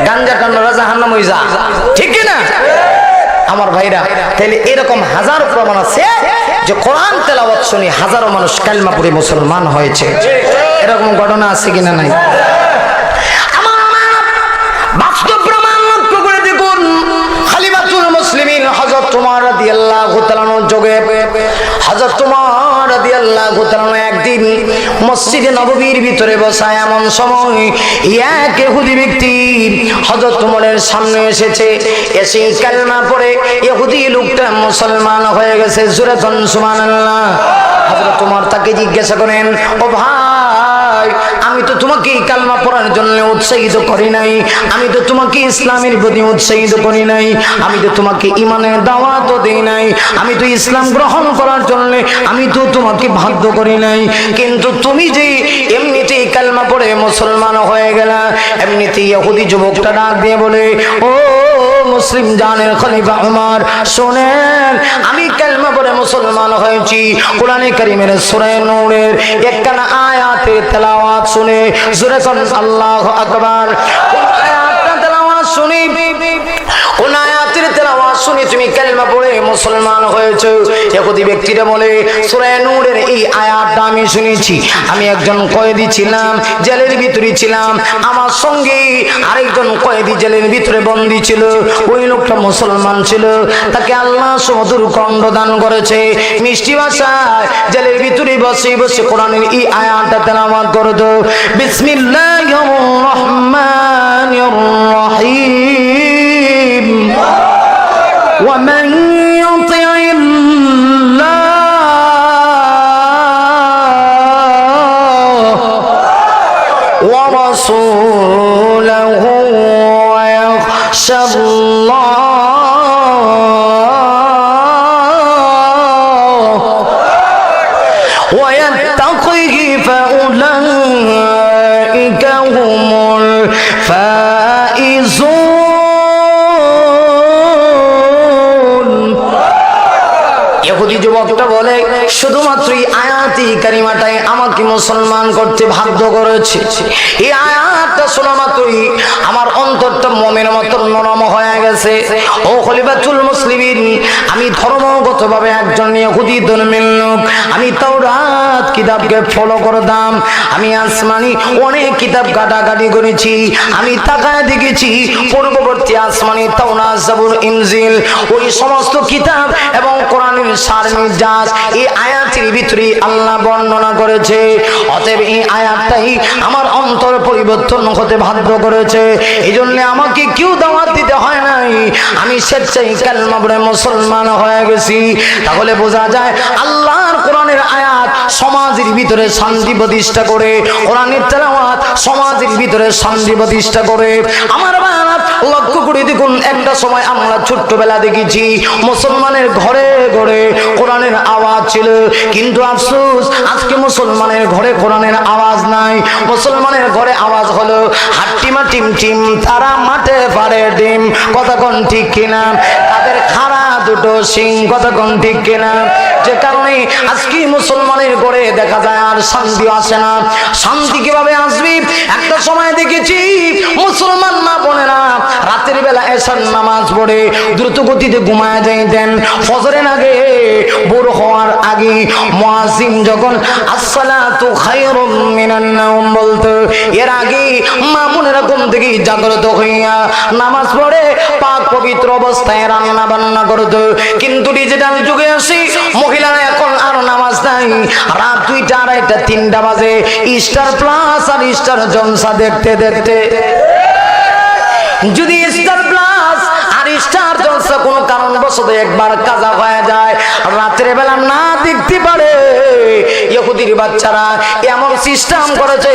গাঞ্জা টান্নারা জাহান্নাম হয়ে যা, ঠিক কিনা আমার ভাইরা? তাহলে এরকম হাজারো প্রমাণ আছে যে কোরআন তেলাওয়াত শুনে হাজারো মানুষ কালিমা পড়ে মুসলমান হয়েছে। এরকম ঘটনা আছে কিনা? নাই? আমার বাস্তব প্রমাণ লক্ষ্য করে দেখুন, খলিফাতুল মুসলিমিন হযরত ওমর রাদিয়াল্লাহু তাআলা যোগে হযরত ওমর রাদিয়াল্লাহু তাআলা একদিন মসজিদে নববীর ভিতরে বসা এমন সময় এক ইহুদি ব্যক্তি হযরত ওমরের সামনে এসেছে, এসে কালেমা পড়ে ইহুদি লোকটা মুসলমান হয়ে গেছে। জোরে বলুন সুবহানাল্লাহ। হযরত ওমর তাকে জিজ্ঞাসা করেন, ও ভাই, আমি তো তোমাকে কালেমা পড়ার জন্য উৎসাহিত করি নাই, আমি তো তোমাকে ইসলামের প্রতি উৎসাহিত করি নাই, আমি তো তোমাকে ঈমানের দাওয়াতও দেই নাই, আমি তো ইসলাম গ্রহণ করার জন্য আমি তো তোমাকে বাধ্য করি নাই, কিন্তু তুমি যে এমনিতেই কালেমা পড়ে মুসলমান হয়ে গেলা। এমনিতেই ইহুদি যুবকটা ডাক দিয়ে বলে, ও মুসলিম জানের খলিফা ওমর, শুনেন, আমি কালেমা পড়ে মুসলমান হয়েছি। কোরআনে কারীমের সূরা নূরের একখানা আয়াতে তেলাওয়াত শুনে জোরে কোন আল্লাহু আকবার। কোন আয়াতের তেলাওয়াত শুনি, কোন আয়াতের তেলাওয়াত শুনি শুনে তুমি কালেমা পড়ে মুসলমান হয়েছো। ইহুদি ব্যক্তিরা বলে সূরা নূরের এই আয়াতটা আমি শুনেছি, আমি একজন কয়েদি ছিলাম, জেলের ভিতরে ছিলাম, আমার সঙ্গে আরেকজন কয়েদি জেলের ভিতরে বন্দী ছিল, ওই লোকটা মুসলমান ছিল, তাকে আল্লাহ সুমধুর কণ্ঠ দান করেছে, মিষ্টি ভাষায় জেলের ভিতরে বসে বসে কোরআনের এই আয়াতটা তেলাওয়াত করতো। বিসমিল্লাহির রহমানির রহিম ওয়া মান ইউতি'ইল্লাহ ওয়া রাসূলাহু ওয়া ইয়াখশাল্লাহ ويتقه فأولئك هم الفائزون। ইহুদি যুবকটা বলে শুধুমাত্র এই আয়াতি কারিমাটাই আমাকে মুসলমান করতে বাধ্য করেছে। এই আয়াতটা শোনা মাত্রই আমার অন্তরটা মোমের মতো নরম হয়ে গেছে। ও খলিফাতুল মুসলিমিন, আমি ধর্মগতভাবে একজন ইহুদি ধর্মের লোক, আমি তাওরাত কিতাবকে ফলো করতাম, আমি আসমানি অনেক কিতাব কাটাকাটি করেছি, আমি তাকায় দেখেছি পূর্ববর্তী আসমানি তাওরাত জাবুর ইনজিল ওই সমস্ত কিতাব এবং কোরআনের সার নির্যাস এই আয়াতের ভিতরে আল্লাহ বর্ণনা করেছে। অতএব এই আয়াতটাই আমার অন্তর পরিবর্তন হতে বাধ্য করেছে। এই জন্য আমাকে কেউ দাওয়াত দিতে হয় নাই, আমি স্বেচ্ছায় কালেমা পড়ে মুসলমান হয়ে গেছি। তাহলে বোঝা যায় আল্লাহর কোরআনের আয়াত সমাজের ভিতরে শান্তি প্রতিষ্ঠা করে, কোরআনের তেলাওয়াত সমাজের ভিতরে শান্তি প্রতিষ্ঠা করে। আমার বাবা লক্ষ্য করে দেখুন, একটা সময় আমরা ছোট্টবেলা দেখেছি মুসলমানের ঘরে ঘরে কোরআনের আওয়াজ ছিল, কিন্তু আফসোস আজকে মুসলমানের ঘরে কোরআনের আওয়াজ নাই। মুসলমানের ঘরে আওয়াজ হলো হাট্টিমা টিম টিম, তারা মাঠে পারে ডিম, কথা কোন ঠিক কিনা, তাদের খাড়া দুটো সিং, কথা কোন ঠিক কিনা। যে কারণে আজকে মুসলমানের ঘরে দেখা যায় আর শান্তি আসে না। শান্তি কিভাবে আসবে? একটা সময় দেখেছি মুসলমান মা বোনেরা রাতের বেলা এশার নামাজ পড়ে দ্রুত গতিতে ঘুমায় যাইতেন। ফজরের আগে, ভোর হওয়ার আগে মুয়াজ্জিন যখন আসসালাতু খায়রুম মিনান নাওম বলতো, এর আগে মা বোনেরা ঘুম থেকে জাগ্রত হইয়া নামাজ পড়ে পাক পবিত্র অবস্থায় রান্না বান্না করতো। কিন্তু ডিজিটাল যুগে আসি মহিলারা এখন আর নামাজ নাই, রাত 2টা 2:30 3টা বাজে স্টার প্লাস আর স্টার জলসা দেখতে দেখতে। যদি স্টার প্লাস আর স্টার জলসা কোনো কারণবশত একবার কাজা হয়ে যায়, রাতের বেলা না দেখতে পারে, ইহুদির বাচ্চারা এমন সিস্টেম করেছে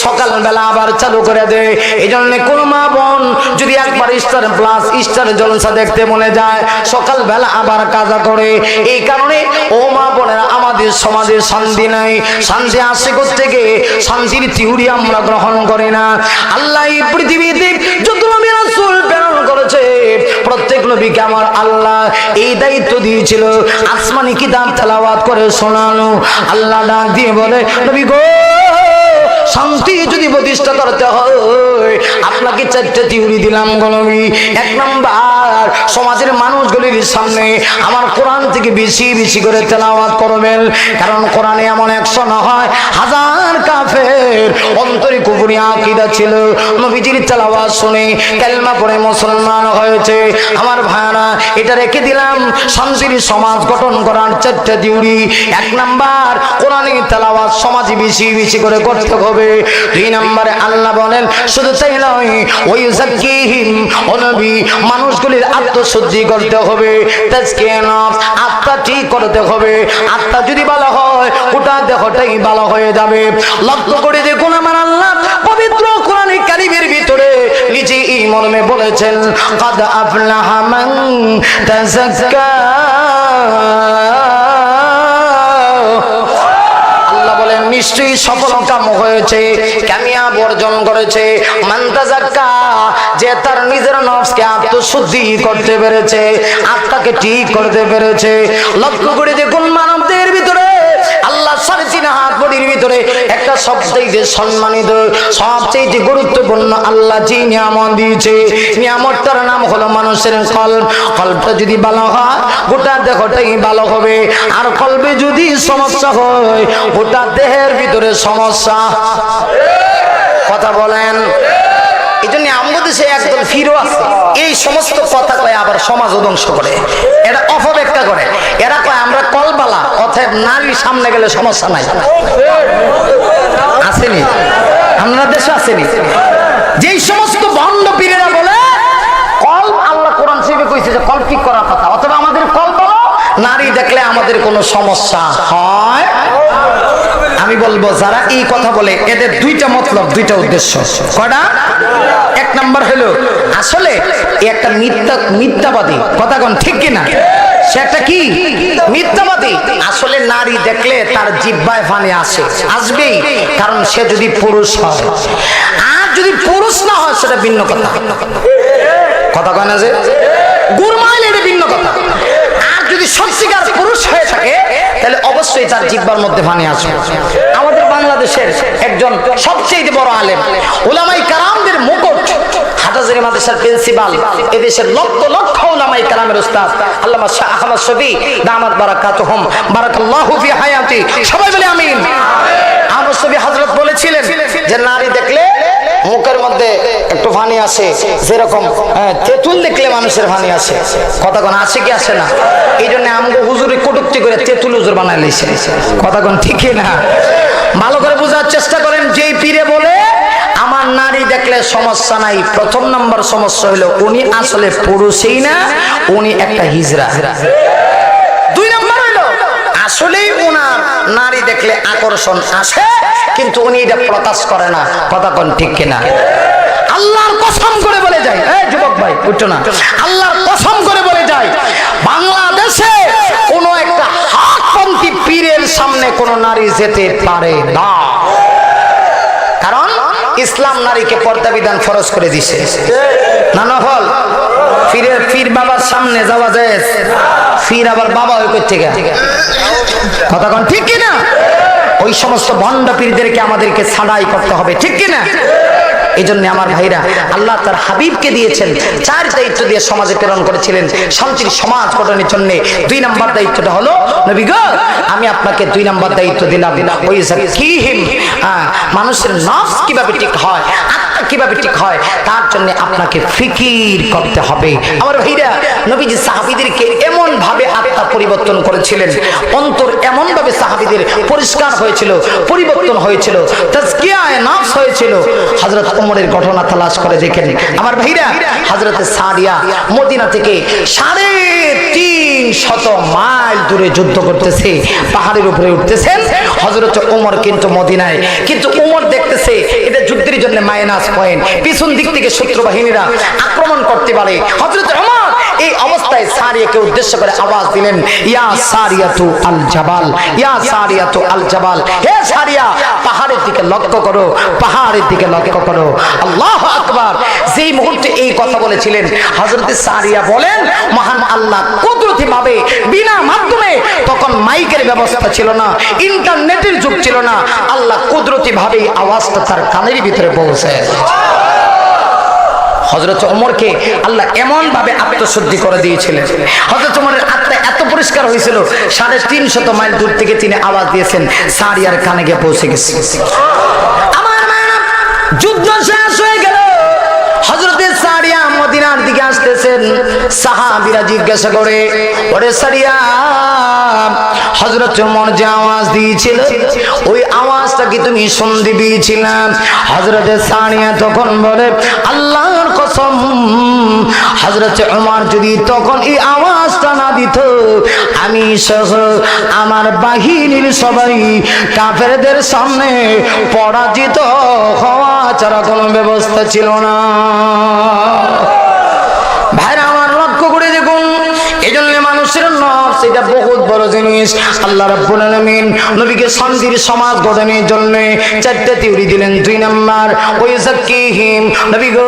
সকাল বেলা আবার চালু করে দেয়। এই জন্য কোন মা বোন যদি একবার স্টার প্লাস স্টার জলসা দেখতে মনে যায়, সকাল বেলা আবার কাজা করে। এই কারণে ও মা বোনেরা, আমাদের সমাজে শান্তি নাই। শান্তি আসে থেকে শান্তির থিওরি আমরা গ্রহণ করি না। আল্লাহ এই পৃথিবীতে যত নবী রাসূল প্রেরণ করেছে, প্রত্যেক নবীকে আমার আল্লাহ এই দায়িত্ব দিয়েছিল আসমানি কিতাব তেলাওয়াত করে শোনানো। আল্লাহ ডাক দিয়ে বলে, নবী গো, শান্তি যদি প্রতিষ্ঠা করতে হয় আপনাকে 4টা থিওরি দিলাম গো নবী। 1 নাম্বার, সমাজের মানুষগুলির সামনে আমার কোরআন থেকে বেশি বেশি করে তেলাওয়াত করবেন, কারণ কোরআনে এমন অ্যাকশন হয় হাজার কাফের অন্তরে কুফরি আকীদা ছিল, নবীজির তেলাওয়াত শুনে কালেমা পড়ে মুসলমান হয়েছে। আমার ভাইরা, এটা রেখে দিলাম শান্তির সমাজ গঠন করার 4টা থিওরি। 1 নাম্বার, কোরআনের তেলাওয়াত সমাজে বেশি বেশি করে করতে হবে। 2 নম্বরে আল্লাহ বলেন শুধু তাই নয়, ওই যাকিহিম, ও নবী মানুষগুলির আত্মশুদ্ধি করতে হবে, তাজকিয়া নফস, আত্মা ঠিক করতে হবে। আত্মা যদি ভালো হয় গোটা দেহটাই ভালো হয়ে যাবে। লক্ষ্য করে দেখুন আমার আল্লাহ পবিত্র কোরআনে কারীমের ভিতরে নিজে এই মর্মে বলেছেন, কাদ আফলাহা মান তাযাক্কা। নিশ্চয়ই সফল কাম হয়েছে, কামিয়াব অর্জন করেছে মান তাযাক্কা, যে তার নিজের নফসকে আত্মশুদ্ধি করতে পেরেছে, আত্মাকে ঠিক করতে পেরেছে। লক্ষ্য করে দেখুন মানবদের ভিতরে আল্লাহ 3.5 হাত বডির ভিতরে ভিতরে একটা সবচেয়ে সম্মানিত সবচেয়ে গুরুত্বপূর্ণ আল্লাহ যে নিয়ামত দিয়েছে, নিয়ামতটার নাম হলো মানুষের কলব। কলবটা যদি ভালো হয় গোটা দেহটাই ভালো হবে, আর কলবে যদি সমস্যা হয় গোটা দেহের ভিতরে সমস্যা। কথা বলেন। এই জন্য আমাদের দেশে একদল ফিরো আছে, এই সমস্ত কথা কয় আবার সমাজ ধ্বংস করে, এরা অপব্যাখ্যা করে। এরা কয় আমরা কলবালা, অতএব নারীর সামনে গেলে সমস্যা নাই। আসেনি আপনার দেশে আসেনি? যেই সমস্ত ভণ্ড পীরেরা বলে কল আল্লাহ কোরআন শরীফে কইছে যে কল ঠিক করার কথা, অথবা আমাদের কল বলো নারী দেখলে আমাদের কোনো সমস্যা হয়। আমি বলবো যারা এই কথা বলে এদের দুইটা মতলব, দুইটা উদ্দেশ্য। কয়টা? এক নাম্বার হলো আসলে একটা মিথ্যাবাদী। কথা কোন ঠিক কিনা? সে একটা কি মিথ্যাবাদী। আসলে নারী দেখলে তার জিহ্বায় পানি আসে, আসবেই, কারণ সে যদি পুরুষ হয়। আর যদি পুরুষ না হয় সেটা ভিন্ন কথা। কথা কয় না যে গুরমাইল, এটা ভিন্ন কথা। আর যদি সত্যিকার পুরুষ হয়ে থাকে তাহলে অবশ্যই তার জিহ্বার মধ্যে পানি আসবে। আমাদের বাংলাদেশের একজন সবচেয়ে বড় আলেম, উলামায়ে কেরামদের মুকুট, হাটাজারি মাদ্রাসার প্রিন্সিপাল, এদেশের লক্ষ লক্ষ উলামায়ে কেরামের উস্তাদ আল্লামা শাহ আহমদ শফী দামাত বারাকাতুহুম বারাকাল্লাহু ফি হায়াতি। সবাই বলে আমিন। আহমদ শফী হযরত বলেছিলেন যে নারী দেখলে মুখের মধ্যে একটু পানি আসে, যেরকম তেঁতুল দেখলে মানুষের পানি আসে। কথা কোন আসে কি আসে না? এই জন্য আমগো হুজুরি কটুক্তি করে তেঁতুল হুজুর বানাই লাইছে। কথা কোন ঠিকই না? ভালো করে বোঝার চেষ্টা করেন। যেই পীরে বলে আমার নারী দেখলে সমস্যা নাই, প্রথম নাম্বার সমস্যা হলো উনি আসলে পুরুষই না, উনি একটা হিজড়া। দুই নাম্বার হলো আসলেই উনার নারী দেখলে আকর্ষণ আসে, কিন্তু উনি এটা প্রকাশ করে না। কথা কোন ঠিক কিনা? আল্লাহর কসম করে বলে যায়, এই যুবক ভাই উঠো না, আল্লাহর কসম করে বলে যায় বাংলাদেশে কোনো একটা হকপন্থী পীরের সামনে কোনো নারী যেতে পারে না। কারণ ইসলাম নারীকে পর্দা বিধান ফরজ করে দিছে। না নফল পীর বাবার সামনে যাওয়া যায়? পীর আবার বাবা হয়ে কই থেকে? কথা কোন ঠিক কিনা? ওই সমস্ত ভণ্ড পীরদেরকে আমাদেরকে ছাড়াই করতে হবে, ঠিক কিনা? এই জন্য আমার ভাইরা, আল্লাহ তার হাবিবকে দিয়েছেন চার দায়িত্ব দিয়ে সমাজে প্রেরণ করেছিলেন শান্তির সমাজ গঠনের জন্য। দুই নাম্বার দায়িত্বটা হলো নবী গো আমি আপনাকে দুই নাম্বার দায়িত্ব দিলাম, ওই জাকিহিম, মানুষের নফস কিভাবে ঠিক হয়, আত্মা কিভাবে ঠিক হয়, তার জন্য আপনাকে ফিকির করতে হবে। আমার ভাইরা, নবীজি সাহাবীদেরকে এমন ভাবে আত্মা পরিবর্তন করেছিলেন, অন্তর এমন ভাবে সাহাবীদের পরিষ্কার হয়েছিল, পরিবর্তন হয়েছিল, তাজকিয়ায়ে নফস হয়েছিল। হযরত ওমরের ঘটনা তালাশ করে দেখেন আমার ভাইরা, হযরত সারিয়া মদিনা থেকে 350 মাইল দূরে যুদ্ধ করতেছে, পাহাড়ের উপরে উঠতেছেন হযরত ওমর কিন্তু মদিনায়। কিন্তু ওমর দেখতেছে এটা যুদ্ধের জন্য মাইনাস পয়েন্ট, পিছন দিক থেকে শত্রু বাহিনীরা আক্রমণ করতে পারে। হযরত ওমর এই অবস্থায় সারিয়াকে উদ্দেশ্য করে আওয়াজ দিলেন, ইয়া সারিয়াতু আল জাবাল, ইয়া সারিয়াতু আল জাবাল, হে সারিয়া পাহাড়ের দিকে লক্ষ্য করো, পাহাড়ের দিকে লক্ষ্য করো। আল্লাহু আকবার। যেই মুহূর্তে এই কথা বলেছিলেন হযরত সারিয়া বলেন, মহান আল্লাহ কুদরতি ভাবে বিনা মাধ্যমে, তখন মাইকের ব্যবস্থা ছিল না, ইন্টারনেটের যুগ ছিল না, আল্লাহ কুদরতি ভাবে আওয়াজটা তার কানের ভিতরে পৌঁছে। হযরত ওমরকে আল্লাহ এমন ভাবে আত্মশুদ্ধি করে দিয়েছিলেন, হযরত ওমরের আত্মা এত পরিষ্কার হয়েছিল 350 মাইল দূর থেকে তিনি আওয়াজ দিয়েছেন, সারিয়ার কানে গিয়ে পৌঁছে গেছে। আমার মায়েরা, যুদ্ধ শেষ হয়ে গেল, হযরত সারিয়া মদিনার দিকে আসতেছেন। সাহাবীরা জিজ্ঞাসা করে, ওরে সারিয়া, হযরত ওমর যে আওয়াজ দিয়েছিল ওই আওয়াজটা কি তুমি শুনতে পেয়েছিলাম? হযরত সারিয়া তখন বলে, আল্লাহর কসম, হযরত ওমর যদি তখন এই আওয়াজটা না দিত, আমি সহ আমার বাহিনীর সবাই কাফেরদের সামনে পরাজিত হওয়া ছাড়া কোনো ব্যবস্থা ছিল না। ভাইরা আমার, লক্ষ্য করে দেখুন, এই জন্য মানুষের নফস এটা বহুত বড় জিনিস। আল্লাহ রাব্বুল আলামিন নবীকে শান্তির সমাজ গঠনের জন্য চারটা থিওরি দিলেন। 2 নাম্বার ওই যাকিহিম, নবী গো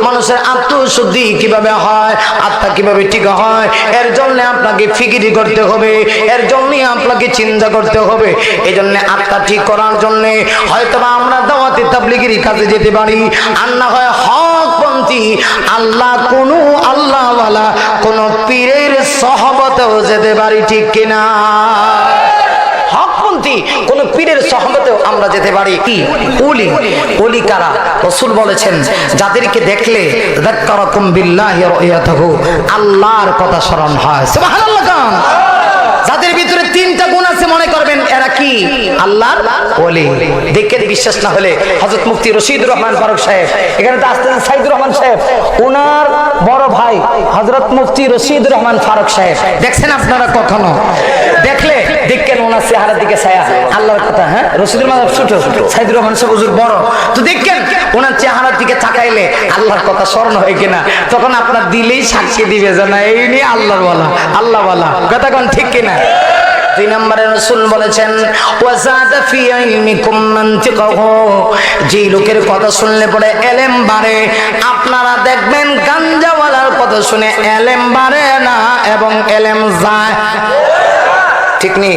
মানুষের আত্মশুদ্ধি কিভাবে হয়, আত্মা কিভাবে ঠিক হয়, এর জন্য আপনাকে ফিকিরি করতে হবে, এর জন্য আপনাকে চিন্তা করতে হবে। এই জন্য আত্মা ঠিক করার জন্য হয়তোবা আমরা দাওয়াতে তাবলীগের কাজে যেতে পারি, আর না হয় হকপন্থী আল্লাহওয়ালা কোন পীরের সহবতেও যেতে পারি, ঠিক কিনা? হকপন্থী কোন পীরের সহবতেও আমরা যেতে পারি। কি ওলি? ওলি কারা? রাসূল বলেছেন যাদেরকে দেখলে যাক্কারাকুম বিল্লাহি রায়াতুহু, আল্লাহর কথা স্মরণ হয়। সুবহানাল্লাহ। যাদের ভিতরে 3টা গুণ আছে মনে করবেন এরা কি আল্লাহর ওলি। দেখে বিশ্বাস না হলে হযরত মুফতি রশিদুর রহমান ফারুক সাহেব, এখানে তো আসতেছেন সাইদুর রহমান সাহেব, ওনার বড় ভাই হযরত মুফতি রশিদুর রহমান ফারুক সাহেব দেখছেন আপনারা কখনো? দেখলে দেখেন ওনার চেহারার দিকে ছায়া আল্লাহর কথা। হ্যাঁ, রশিদুর রহমান ছোট, সাইদুর রহমান সাহেব হুজুর বড়, তো দেখেন ওনার চেহারার দিকে তাকাইলে আল্লাহর কথা স্মরণ হয় কিনা, তখন আপনার দিলেই সাক্ষী দিবে যে না এই নিয়ে আল্লাহর বলা, আল্লাহ বলা কথা কোন, ঠিক কিনা? 2 নম্বরে রাসূল বলেছেন ওয়াজাদা ফি ইলমিকুম মানতিকাহু, যে লোকের কথা শুনলে পরে ইলম বাড়ে। আপনারা দেখবেন গাঞ্জাওয়ালার কথা শুনে ইলম বাড়ে না এবং ইলম যায়, ঠিক নেই?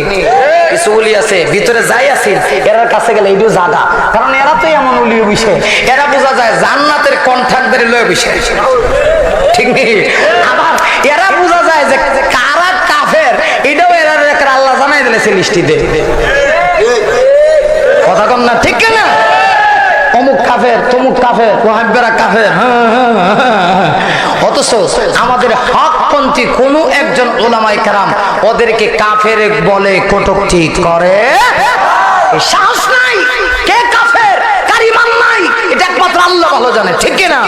কিছু উলি আছে ভিতরে যাই আছে, এরার কাছে গেলে এইটু জাগা, কারণ এরা তো এমন উলি বিষয়, এরা বোঝা যায় জান্নাতের কন্ট্রাক্টরে লয়ে বিষয়, ঠিক নেই? আবার এরা বোঝা যায় যে কারা কাফের, এটাও এরা আল্লাহ জানাই দিলেছে লিস্টিতে, কথা কম না, ঠিক না? অমুক কাফের, তমুক কাফের, ওয়াহাবিরা কাফের। অথচ আমাদের হকপন্থী কোন একজন উলামায়ে কেরাম ওদেরকে কাফের বলে কটূক্তি করে সাহস নাই। কে কাফের, কার ঈমান নাই, এটা একমাত্র আল্লাহ ভালো জানে, ঠিক না?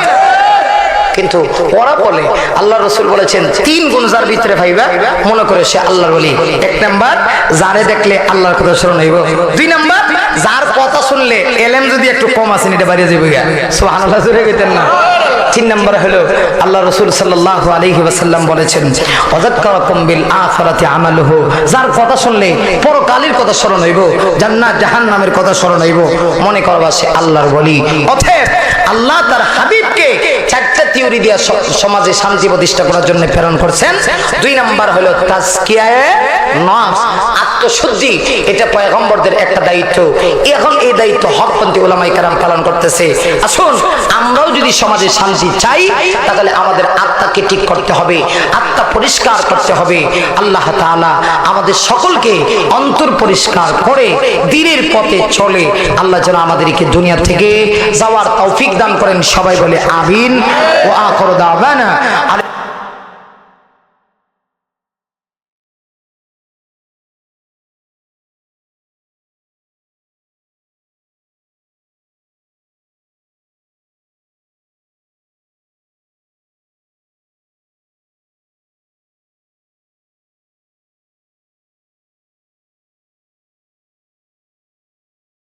কিন্তু ওরা বলে আল্লাহ রাসূল বলেছেন 3 গুণ যার ভিতরে পাইবা মনে করে সে আল্লাহর ওলি। 1 নাম্বার যারে দেখলে আল্লাহর কথা স্মরণ হইব। 2 নাম্বার যার কথা শুনলে ইলম যদি একটু কম আছে এটা বাড়িয়ে যাবে, সুবহানাল্লাহ জোরে কইতেন না। 3 নাম্বার হলো আল্লাহ রাসূল সাল্লাল্লাহু আলাইহি ওয়াসাল্লাম বলেছেন ওয়াযাক্কারাকুম বিল আখিরাতি আমালুহু, যার কথা শুনলে পরকালের কথা স্মরণ হইব, জান্নাত জাহান্নামের কথা স্মরণ হইব, মনে করবা সে আল্লাহর ওলি। অতএব আল্লাহ তার হাবিবকে 4টা থিওরি দিয়া সমাজে শান্তি প্রতিষ্ঠা করার জন্য প্রেরণ করছেন। 2 নাম্বার হলো তাজকিয়ায়ে নফস, আত্মশুদ্ধি, এটা পয়গম্বরদের একটা দায়িত্ব। এখন এই দায়িত্ব হকপন্থী উলামায়ে কেরাম পালন করতেছে। আসুন আমরাও যদি সমাজে শান্তি চাই তাহলে আমাদের আত্মাকে ঠিক করতে হবে, আত্মা পরিষ্কার করতে হবে। আল্লাহ তাআলা আমাদের সকলকে অন্তর পরিষ্কার করে দ্বীনের পথে চলে আল্লাহ যেন আমাদেরকে দুনিয়া থেকে যাওয়ার তৌফিক দান করেন। সবাই বলে আমিন। ওয়া আখিরু দাওয়ানা